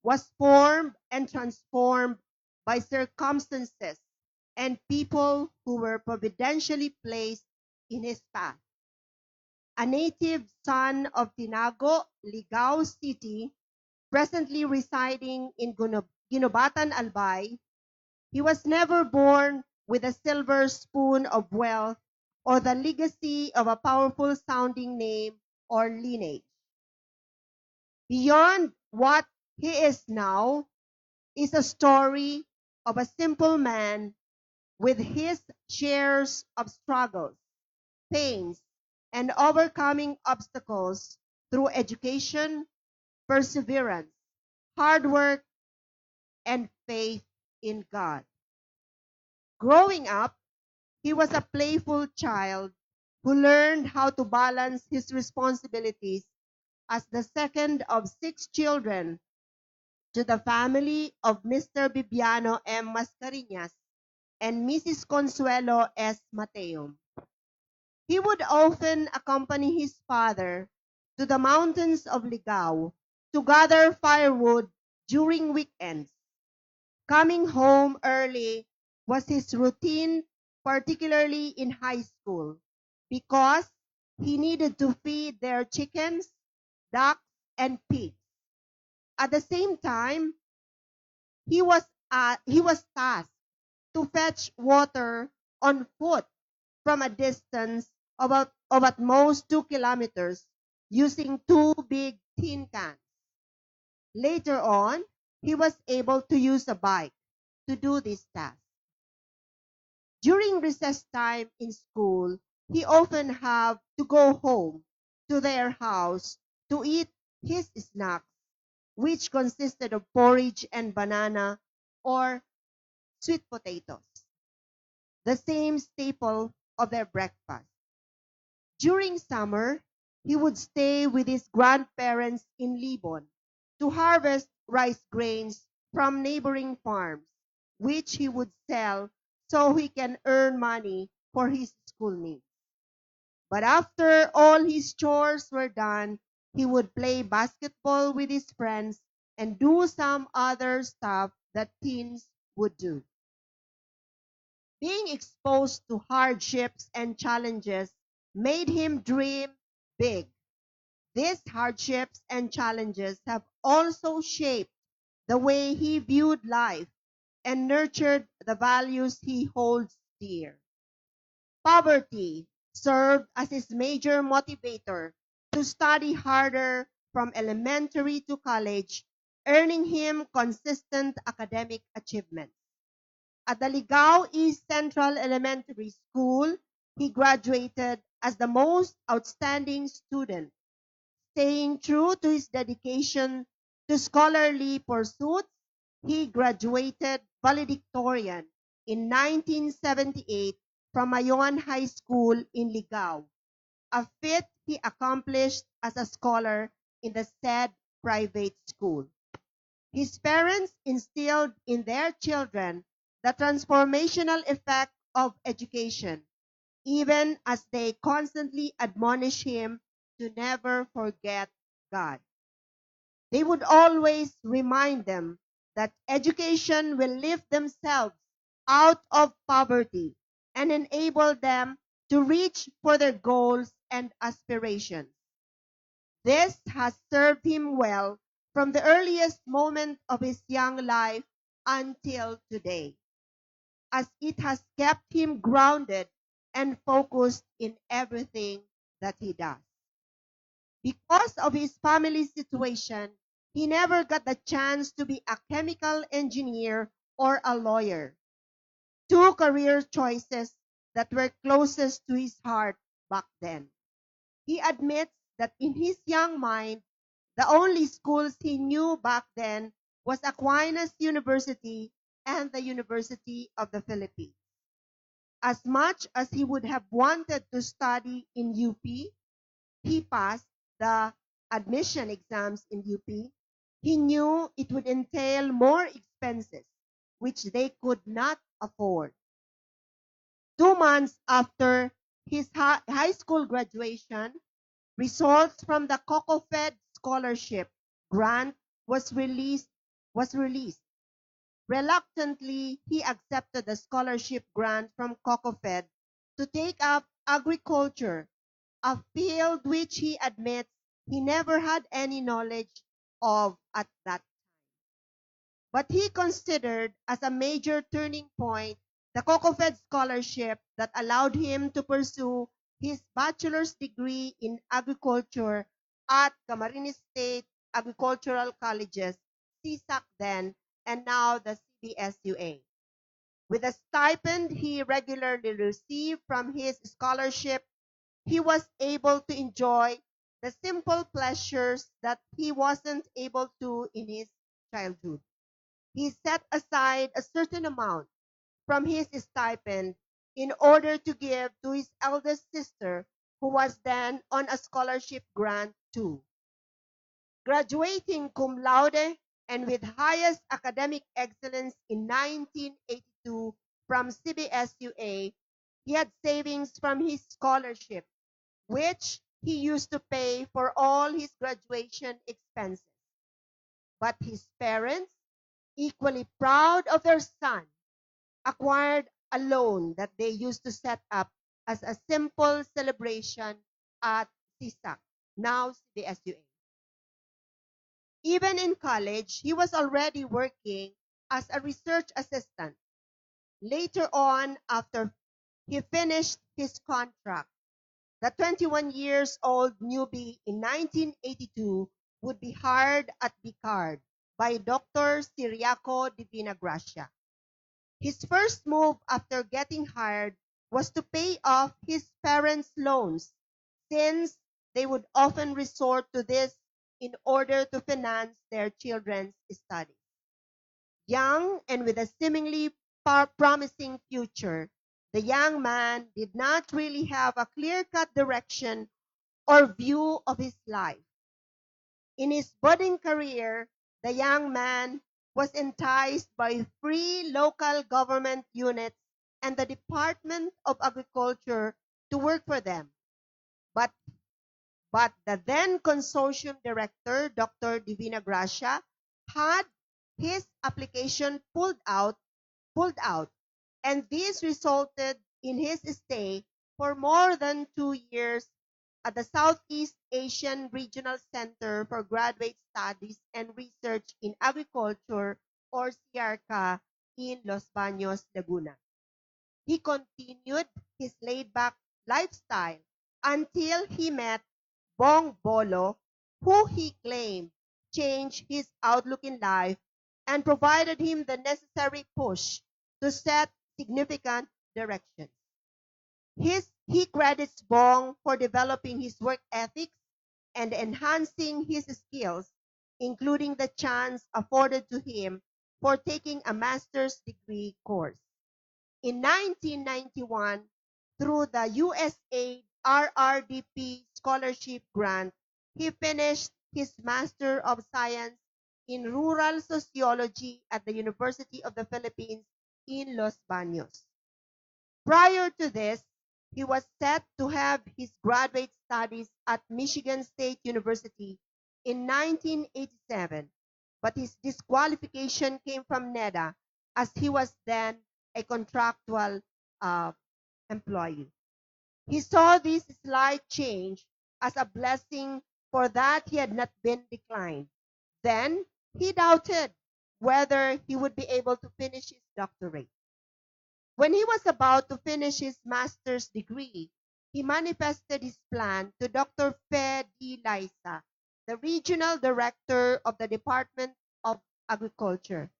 was formed and transformed by circumstances and people who were providentially placed in his path. A native son of Tinago, Ligao City, presently residing in Ginobatan, Albay, he was never born with a silver spoon of wealth or the legacy of a powerful sounding name or lineage. Beyond what he is now is a story of a simple man with his shares of struggles, pains, and overcoming obstacles through education, perseverance, hard work, and faith in God. Growing up, he was a playful child who learned how to balance his responsibilities as the second of 6 children to the family of Mr. Bibiano M. Mascareñas and Mrs. Consuelo S. Mateo. He would often accompany his father to the mountains of Ligao to gather firewood during weekends. Coming home early was his routine, particularly in high school, because he needed to feed their chickens, ducks, and pigs. At the same time, he was tasked to fetch water on foot from a distance of at most 2 kilometers using 2 big tin cans. Later on, he was able to use a bike to do this task. During recess time in school, he often have to go home to their house to eat his snacks, which consisted of porridge and banana or sweet potatoes, the same staple of their breakfast. During summer, he would stay with his grandparents in Libon to harvest rice grains from neighboring farms, which he would sell so he can earn money for his school needs. But after all his chores were done, he would play basketball with his friends and do some other stuff that teens would do. Being exposed to hardships and challenges made him dream big. These hardships and challenges have also shaped the way he viewed life and nurtured the values he holds dear. Poverty served as his major motivator to study harder from elementary to college, earning him consistent academic achievements. At the Ligao East Central Elementary School, he graduated as the most outstanding student, staying true to his dedication to scholarly pursuits. He graduated valedictorian in 1978 from Mayon High School in Ligao, a feat he accomplished as a scholar in the said private school. His parents instilled in their children the transformational effect of education, even as they constantly admonish him to never forget God. They would always remind them that education will lift themselves out of poverty and enable them to reach for their goals and aspirations. This has served him well from the earliest moment of his young life until today, as it has kept him grounded and focused in everything that he does. Because of his family situation, he never got the chance to be a chemical engineer or a lawyer, two career choices that were closest to his heart back then. He admits that in his young mind, the only schools he knew back then was Aquinas University and the University of the Philippines. As much as he would have wanted to study in UP, he passed the admission exams in UP. He knew it would entail more expenses, which they could not afford. 2 months after his high school graduation, Results from the COCOFED scholarship grant was released. Reluctantly, he accepted the scholarship grant from COCOFED to take up agriculture, a field which he admits he never had any knowledge of at that time. But he considered as a major turning point the COCOFED scholarship that allowed him to pursue his bachelor's degree in agriculture at Camarines State Agricultural Colleges, CSAC then, and now the CBSUA. With the stipend he regularly received from his scholarship, he was able to enjoy the simple pleasures that he wasn't able to in his childhood. He set aside a certain amount from his stipend in order to give to his eldest sister, who was then on a scholarship grant too. Graduating cum laude and with highest academic excellence in 1982 from CBSUA, he had savings from his scholarship, which he used to pay for all his graduation expenses. But his parents, equally proud of their son, acquired a loan that they used to set up as a simple celebration at CSAC, now CBSUA. Even in college, he was already working as a research assistant. Later on, after he finished his contract, the 21 years old newbie in 1982 would be hired at BICARD by Dr. Siriaco Divina Gracia. His first move after getting hired was to pay off his parents' loans, since they would often resort to this in order to finance their children's studies. Young and with a seemingly promising future, the young man did not really have a clear-cut direction or view of his life. In his budding career, the young man was enticed by free local government units and the Department of Agriculture to work for them. But, but the then consortium director, Dr. Divina Gracia, had his application pulled out, and this resulted in his stay for more than 2 years at the Southeast Asian Regional Center for Graduate Studies and Research in Agriculture, or CIARCA, in Los Baños, Laguna. He continued his laid-back lifestyle until he met Bong Bolo, who he claimed changed his outlook in life and provided him the necessary push to set significant directions. He credits Bong for developing his work ethics and enhancing his skills, including the chance afforded to him for taking a master's degree course. In 1991, through the USAID RRDP scholarship grant, he finished his Master of Science in Rural Sociology at the University of the Philippines in Los Baños. Prior to this, he was set to have his graduate studies at Michigan State University in 1987, but his disqualification came from NEDA, as he was then a contractual employee. He saw this slight change as a blessing, for that he had not been declined. Then he doubted whether he would be able to finish his doctorate. When he was about to finish his master's degree, he manifested his plan to Dr. Fe D. Liza, the regional director of the Department of Agriculture.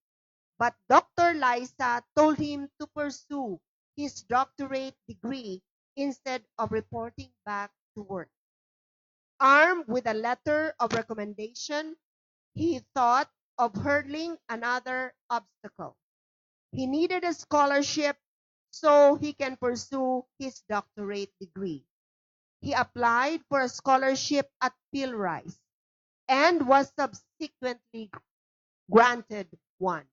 But Dr. Liza told him to pursue his doctorate degree instead of reporting back to work. Armed with a letter of recommendation, he thought of hurdling another obstacle. He needed a scholarship so he can pursue his doctorate degree. He applied for a scholarship at Philrice and was subsequently granted one.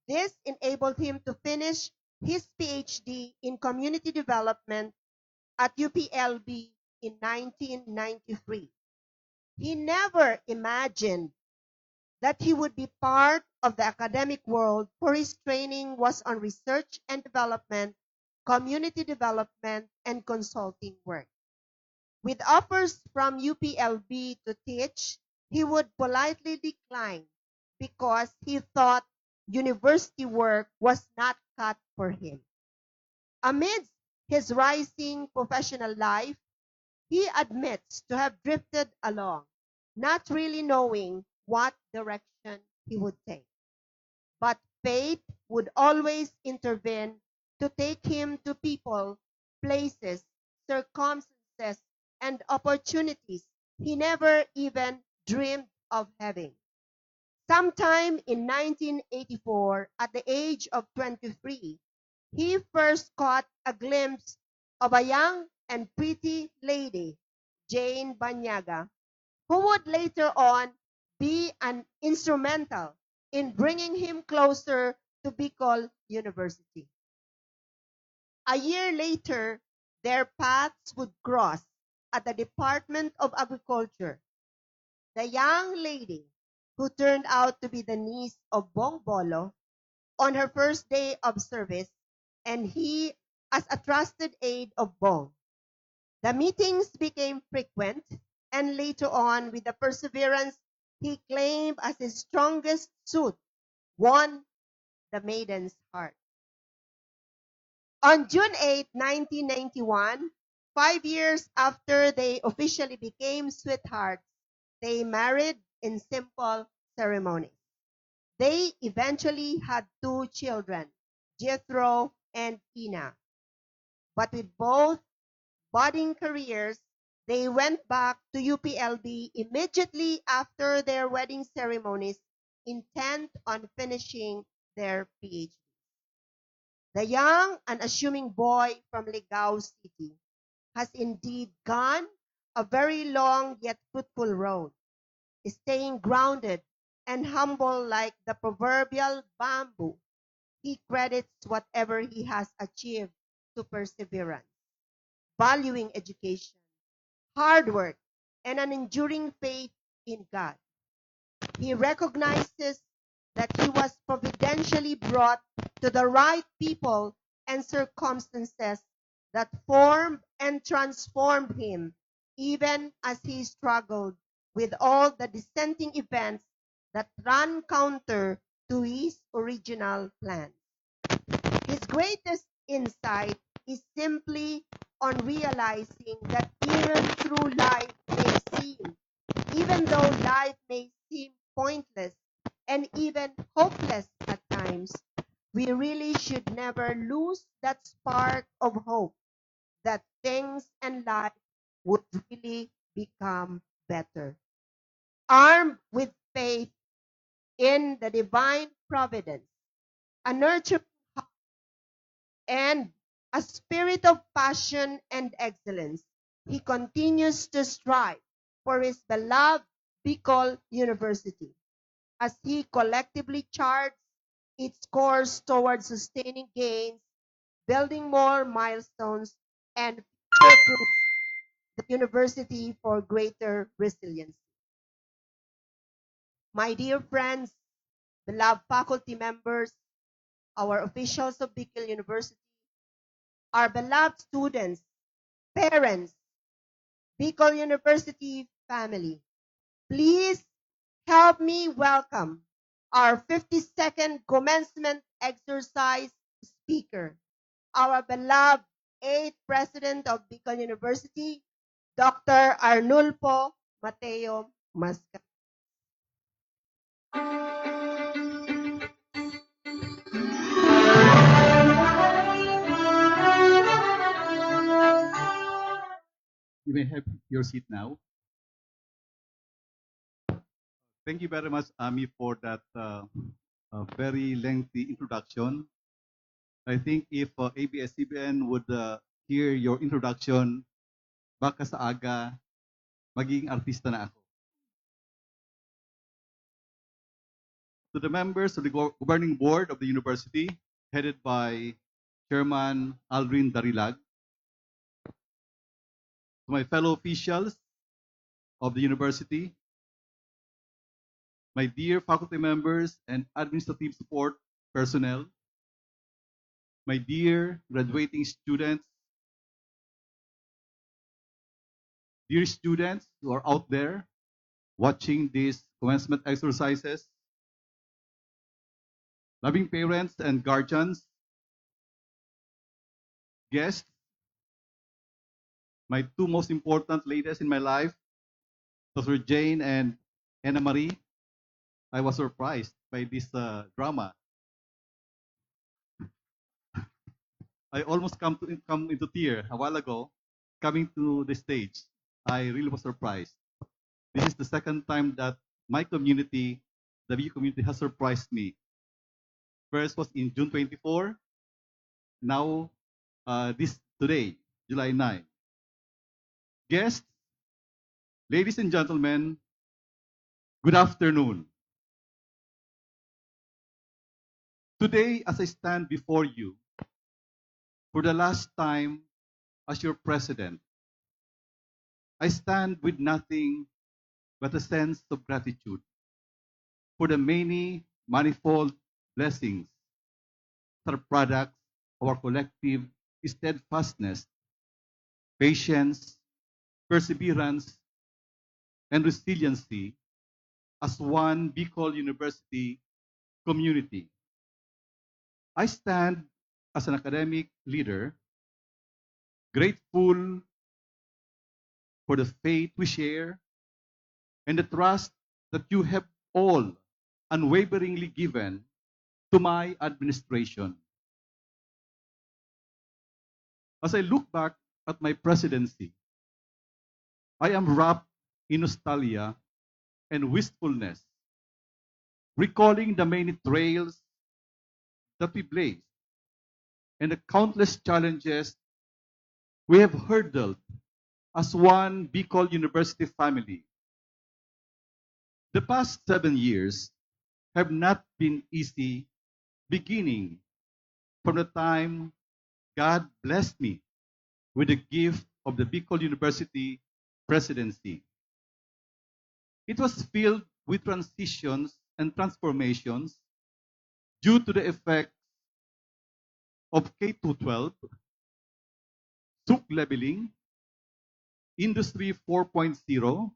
This enabled him to finish his PhD in community development at UPLB in 1993. He never imagined that he would be part of the academic world, for his training was on research and development, community development, and consulting work. With offers from UPLB to teach, he would politely decline because he thought university work was not cut for him. Amidst his rising professional life, he admits to have drifted along, not really knowing what direction he would take. But fate would always intervene to take him to people, places, circumstances, and opportunities he never even dreamed of having. Sometime in 1984, at the age of 23, he first caught a glimpse of a young and pretty lady, Jane Banyaga, who would later on be an instrumental in bringing him closer to Bicol University. A year later, their paths would cross at the Department of Agriculture. The young lady, who turned out to be the niece of Bong Bolo, on her first day of service, and he as a trusted aide of Bong. The meetings became frequent, and later on, with the perseverance he claimed as his strongest suit, won the maiden's heart. On June 8, 1991, 5 years after they officially became sweethearts, they married in simple ceremony. They eventually had 2 children, Jethro and Ina. But with both budding careers, they went back to UPLB immediately after their wedding ceremonies, intent on finishing their PhD. The young, unassuming boy from Ligao City has indeed gone a very long yet fruitful road, staying grounded and humble like the proverbial bamboo. He credits whatever he has achieved to perseverance, valuing education, hard work, and an enduring faith in God. He recognizes that he was providentially brought to the right people and circumstances that formed and transformed him, even as he struggled with all the dissenting events that ran counter to his original plans. His greatest insight is simply on realizing that even though life may seem pointless and even hopeless at times, we really should never lose that spark of hope that things and life would really become better. Armed with faith in the divine providence, a nurturing heart, and a spirit of passion and excellence, he continues to strive for his beloved Bicol University as he collectively charts its course towards sustaining gains, building more milestones, and future-proof the university for greater resilience. My dear friends, beloved faculty members, our officials of Bicol University, our beloved students, parents, Bicol University family, please help me welcome our 52nd commencement exercise speaker, our beloved 8th President of Bicol University, Dr. Arnulfo Mateo Masca. You may have your seat now. Thank you very much, Ami, for that very lengthy introduction. I think if ABS-CBN would hear your introduction, baka sa aga, magiging artista na ako. To the members of the governing board of the university, headed by Chairman Aldrin Darilag, to my fellow officials of the university, my dear faculty members and administrative support personnel, my dear graduating students, dear students who are out there watching these commencement exercises, loving parents and guardians, guests, my two most important ladies in my life, Dr. Jane and Anna Marie. I was surprised by this drama. I almost come into tear a while ago, coming to the stage. I really was surprised. This is the second time that my community, the VU community, has surprised me. First was in June 24. Now, this today, July 9. Guests, ladies and gentlemen, good afternoon. Today, as I stand before you, for the last time as your president, I stand with nothing but a sense of gratitude for the many manifold blessings that are products of our collective steadfastness, patience, perseverance, and resiliency as one Bicol University community. I stand as an academic leader, grateful for the faith we share and the trust that you have all unwaveringly given to my administration. As I look back at my presidency, I am wrapped in nostalgia and wistfulness, recalling the many trails that we blazed and the countless challenges we have hurdled as one Bicol University family. The past 7 years have not been easy, beginning from the time God blessed me with the gift of the Bicol University presidency. It was filled with transitions and transformations due to the effects of K-12, SUC leveling, Industry 4.0,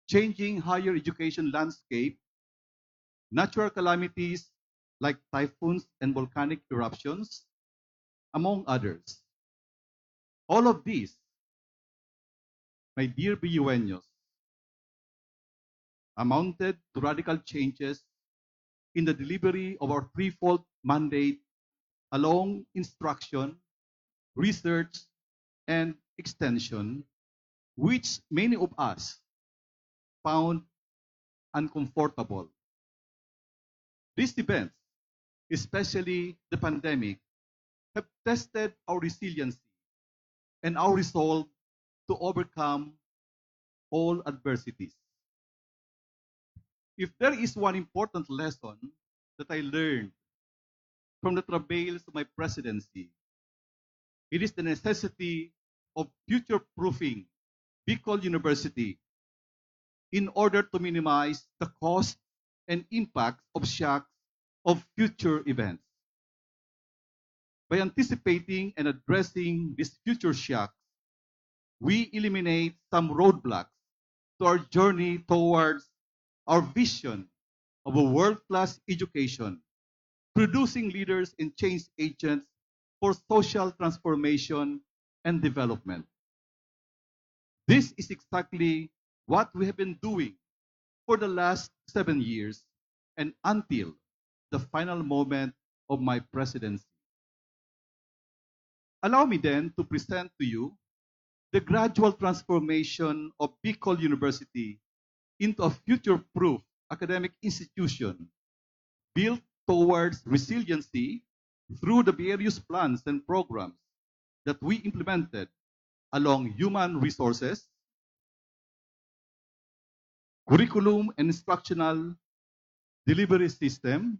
changing higher education landscape, natural calamities like typhoons and volcanic eruptions, among others. All of these, my dear BUenos, amounted to radical changes in the delivery of our threefold mandate along instruction, research, and extension, which many of us found uncomfortable. These events, especially the pandemic, have tested our resiliency and our resolve to overcome all adversities. If there is one important lesson that I learned from the travails of my presidency, it is the necessity of future-proofing Bicol University in order to minimize the cost and impact of shocks of future events. By anticipating and addressing these future shocks, we eliminate some roadblocks to our journey towards our vision of a world-class education, producing leaders and change agents for social transformation and development. This is exactly what we have been doing for the last 7 years and until the final moment of my presidency. Allow me then to present to you the gradual transformation of Bicol University into a future-proof academic institution built towards resiliency through the various plans and programs that we implemented along human resources, curriculum and instructional delivery system,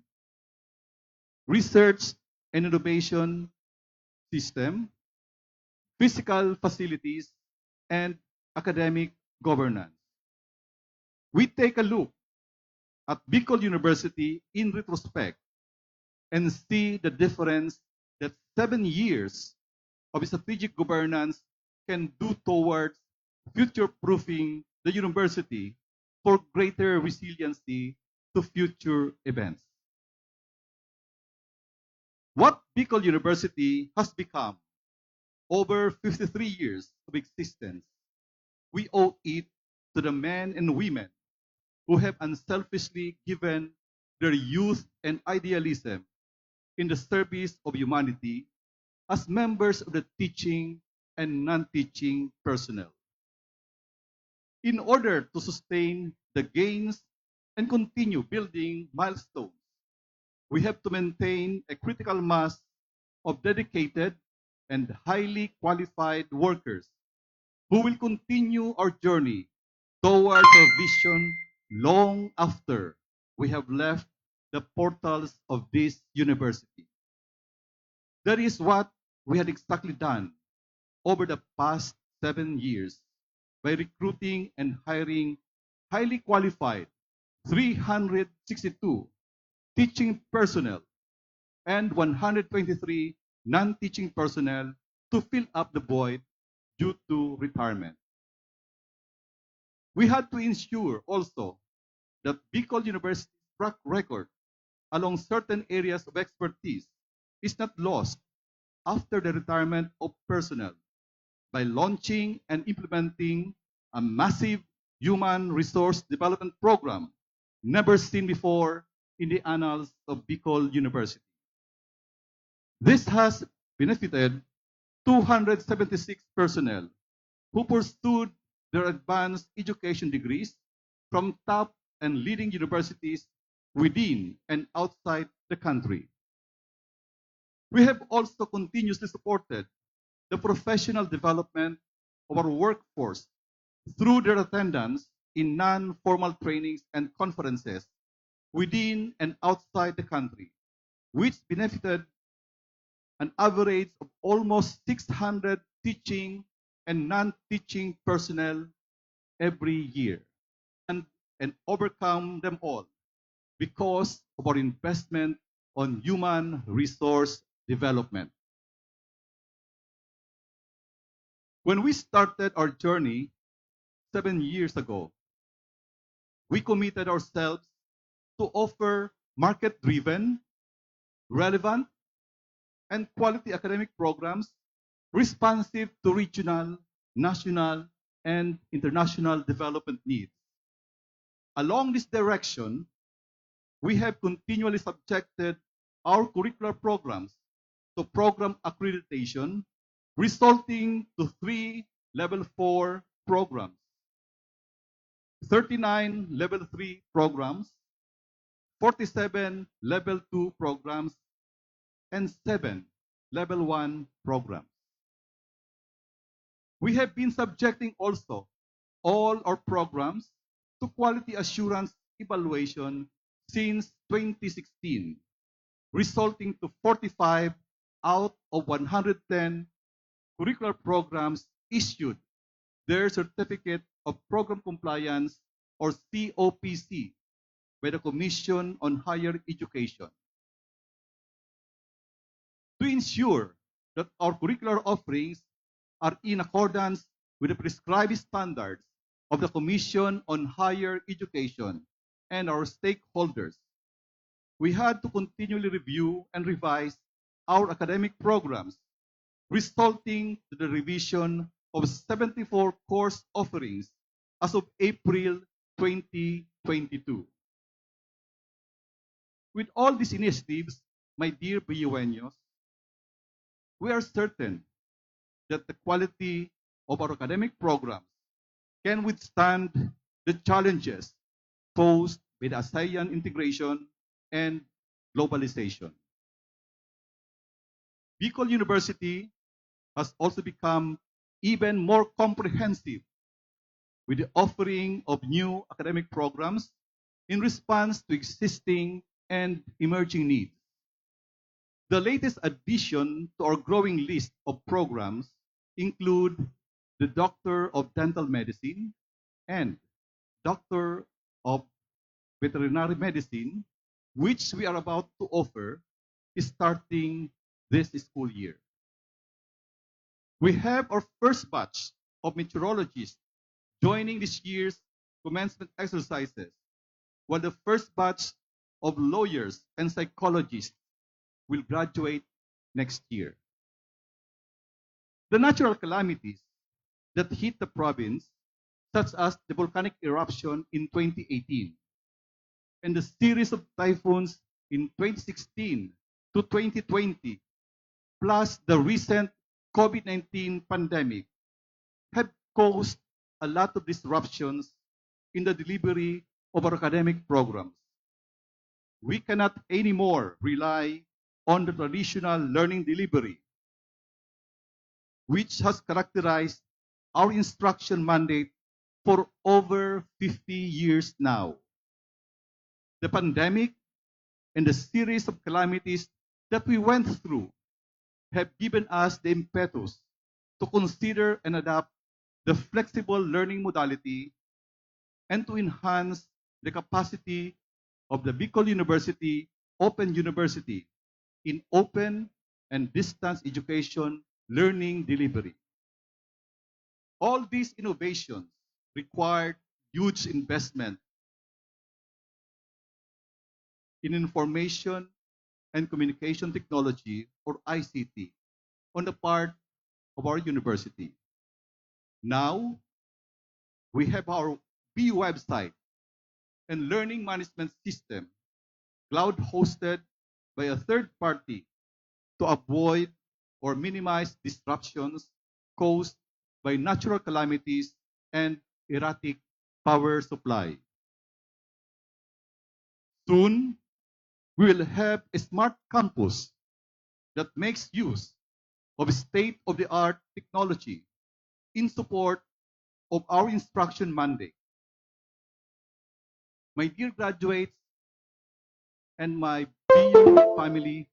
research and innovation system, physical facilities, and academic governance. We take a look at Bicol University in retrospect and see the difference that 7 years of strategic governance can do towards future-proofing the university for greater resiliency to future events. What Bicol University has become over 53 years of existence, we owe it to the men and women who have unselfishly given their youth and idealism in the service of humanity as members of the teaching and non-teaching personnel. In order to sustain the gains and continue building milestones, we have to maintain a critical mass of dedicated and highly qualified workers who will continue our journey towards our vision long after we have left the portals of this university. That is what we had exactly done over the past 7 years by recruiting and hiring highly qualified 362 teaching personnel and 123 non-teaching personnel to fill up the void due to retirement. We had to ensure also that Bicol University's track record along certain areas of expertise is not lost after the retirement of personnel by launching and implementing a massive human resource development program never seen before in the annals of Bicol University. This has benefited 276 personnel who pursued their advanced education degrees from top and leading universities within and outside the country. We have also continuously supported the professional development of our workforce through their attendance in non-formal trainings and conferences within and outside the country, which benefited an average of almost 600 teaching and non-teaching personnel every year, and overcome them all because of our investment on human resource development. When we started our journey 7 years ago, we committed ourselves to offer market-driven, relevant, and quality academic programs responsive to regional, national, and international development needs. Along this direction, we have continually subjected our curricular programs to program accreditation, resulting to 3 Level 4 programs, 39 Level 3 programs, 47 Level 2 programs, and 7 Level 1 programs. We have been subjecting also all our programs to quality assurance evaluation since 2016, resulting to 45 out of 110 curricular programs issued their Certificate of Program Compliance, or COPC, by the Commission on Higher Education. To ensure that our curricular offerings are in accordance with the prescribed standards of the Commission on Higher Education and our stakeholders, we had to continually review and revise our academic programs, resulting to the revision of 74 course offerings as of April 2022. With all these initiatives, my dear BUenos, we are certain that the quality of our academic programs can withstand the challenges posed by the ASEAN integration and globalization. Bicol University has also become even more comprehensive with the offering of new academic programs in response to existing and emerging needs. The latest addition to our growing list of programs include the Doctor of Dental Medicine, and Doctor of Veterinary Medicine, which we are about to offer starting this school year. We have our first batch of meteorologists joining this year's commencement exercises, while the first batch of lawyers and psychologists will graduate next year. The natural calamities that hit the province, such as the volcanic eruption in 2018 and the series of typhoons in 2016 to 2020, plus the recent COVID-19 pandemic, have caused a lot of disruptions in the delivery of our academic programs. We cannot anymore rely on the traditional learning delivery, which has characterized our instruction mandate for over 50 years now. The pandemic and the series of calamities that we went through have given us the impetus to consider and adapt the flexible learning modality and to enhance the capacity of the Bicol University Open University in open and distance education learning delivery. All these innovations required huge investment in information and communication technology, or ICT, on the part of our university. Now, we have our B website and learning management system cloud hosted by a third party to avoid or minimize disruptions caused by natural calamities and erratic power supply. Soon, we will have a smart campus that makes use of state-of-the-art technology in support of our instruction mandate. My dear graduates and my BU family,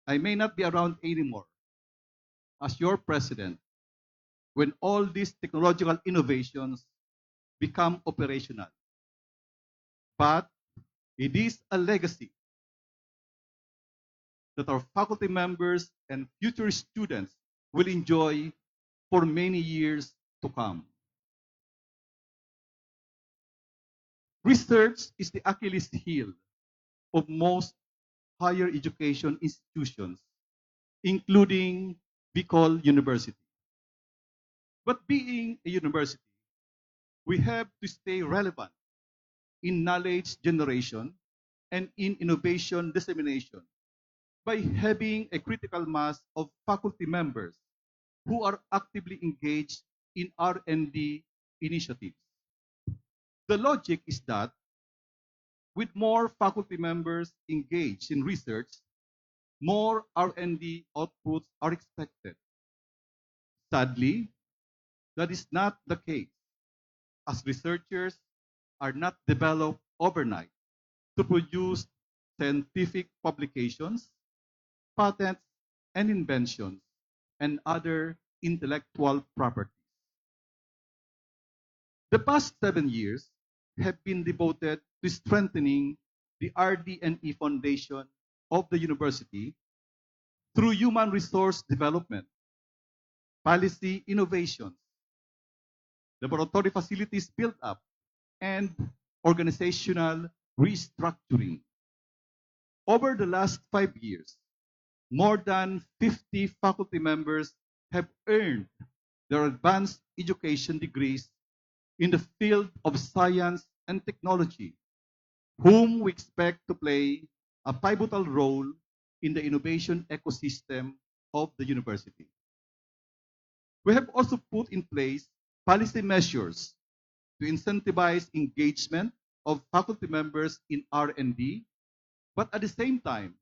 I may not be around anymore as your president when all these technological innovations become operational. But it is a legacy that our faculty members and future students will enjoy for many years to come. Research is the Achilles heel of most higher education institutions, including Bicol University. But being a university, we have to stay relevant in knowledge generation and in innovation dissemination by having a critical mass of faculty members who are actively engaged in R&D initiatives. The logic is that with more faculty members engaged in research, more R&D outputs are expected. Sadly, that is not the case, as researchers are not developed overnight to produce scientific publications, patents, and inventions, and other intellectual properties. The past 7 years have been devoted to strengthening the RD&E foundation of the university through human resource development, policy innovations, laboratory facilities built up, and organizational restructuring. Over the last 5 years, more than 50 faculty members have earned their advanced education degrees in the field of science and technology, whom we expect to play a pivotal role in the innovation ecosystem of the university. We have also put in place policy measures to incentivize engagement of faculty members in R&D, but at the same time,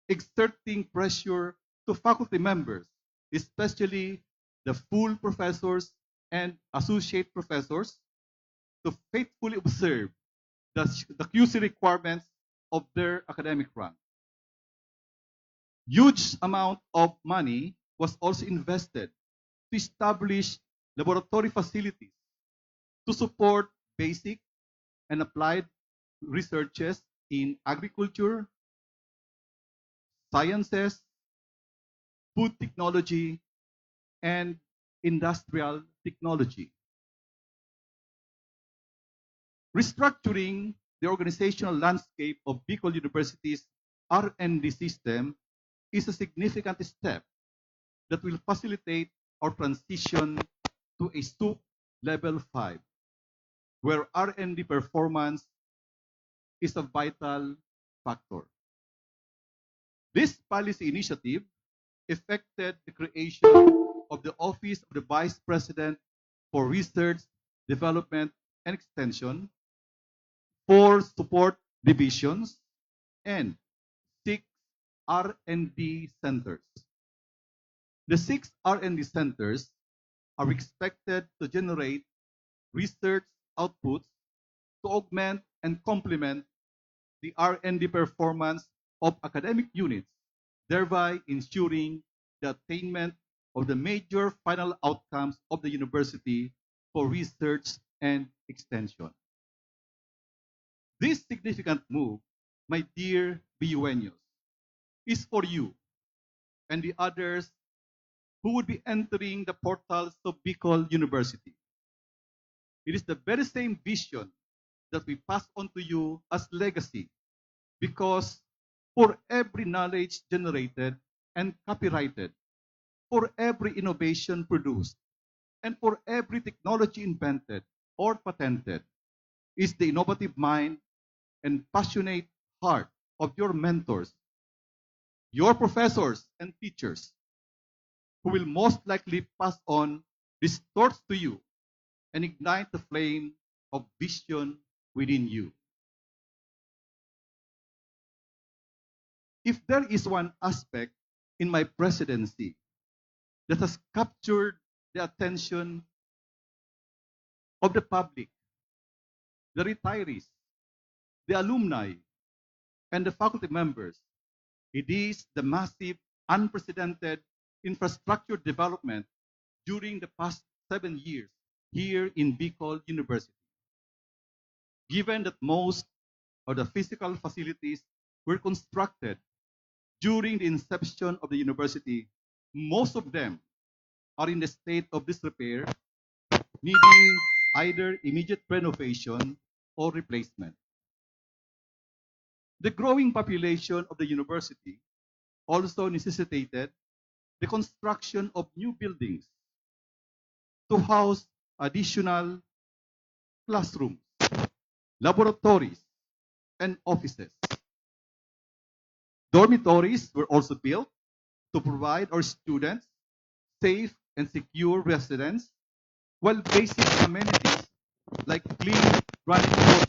exerting pressure to faculty members, especially the full professors and associate professors, to faithfully observe the QC requirements of their academic rank. Huge amount of money was also invested to establish laboratory facilities to support basic and applied researches in agriculture, sciences, food technology, and industrial technology. Restructuring the organizational landscape of Bicol University's R&D system is a significant step that will facilitate our transition to a SUC Level 5, where R&D performance is a vital factor. This policy initiative effected the creation of the Office of the Vice President for Research, Development, and Extension, 4 support divisions, and 6 R&D centers. The 6 R&D centers are expected to generate research outputs to augment and complement the R&D performance of academic units, thereby ensuring the attainment of the major final outcomes of the university for research and extension. This significant move, my dear BUNUs, is for you and the others who would be entering the portals of Bicol University. It is the very same vision that we pass on to you as legacy, because for every knowledge generated and copyrighted, for every innovation produced, and for every technology invented or patented, is the innovative mind and passionate heart of your mentors, your professors and teachers, who will most likely pass on these thoughts to you and ignite the flame of vision within you. If there is one aspect in my presidency that has captured the attention of the public, the retirees, the alumni, and the faculty members, it is the massive, unprecedented infrastructure development during the past 7 years here in Bicol University. Given that most of the physical facilities were constructed during the inception of the university, most of them are in the state of disrepair, needing either immediate renovation or replacement. The growing population of the university also necessitated the construction of new buildings to house additional classrooms, laboratories, and offices. Dormitories were also built to provide our students safe and secure residence, while basic amenities like clean running water,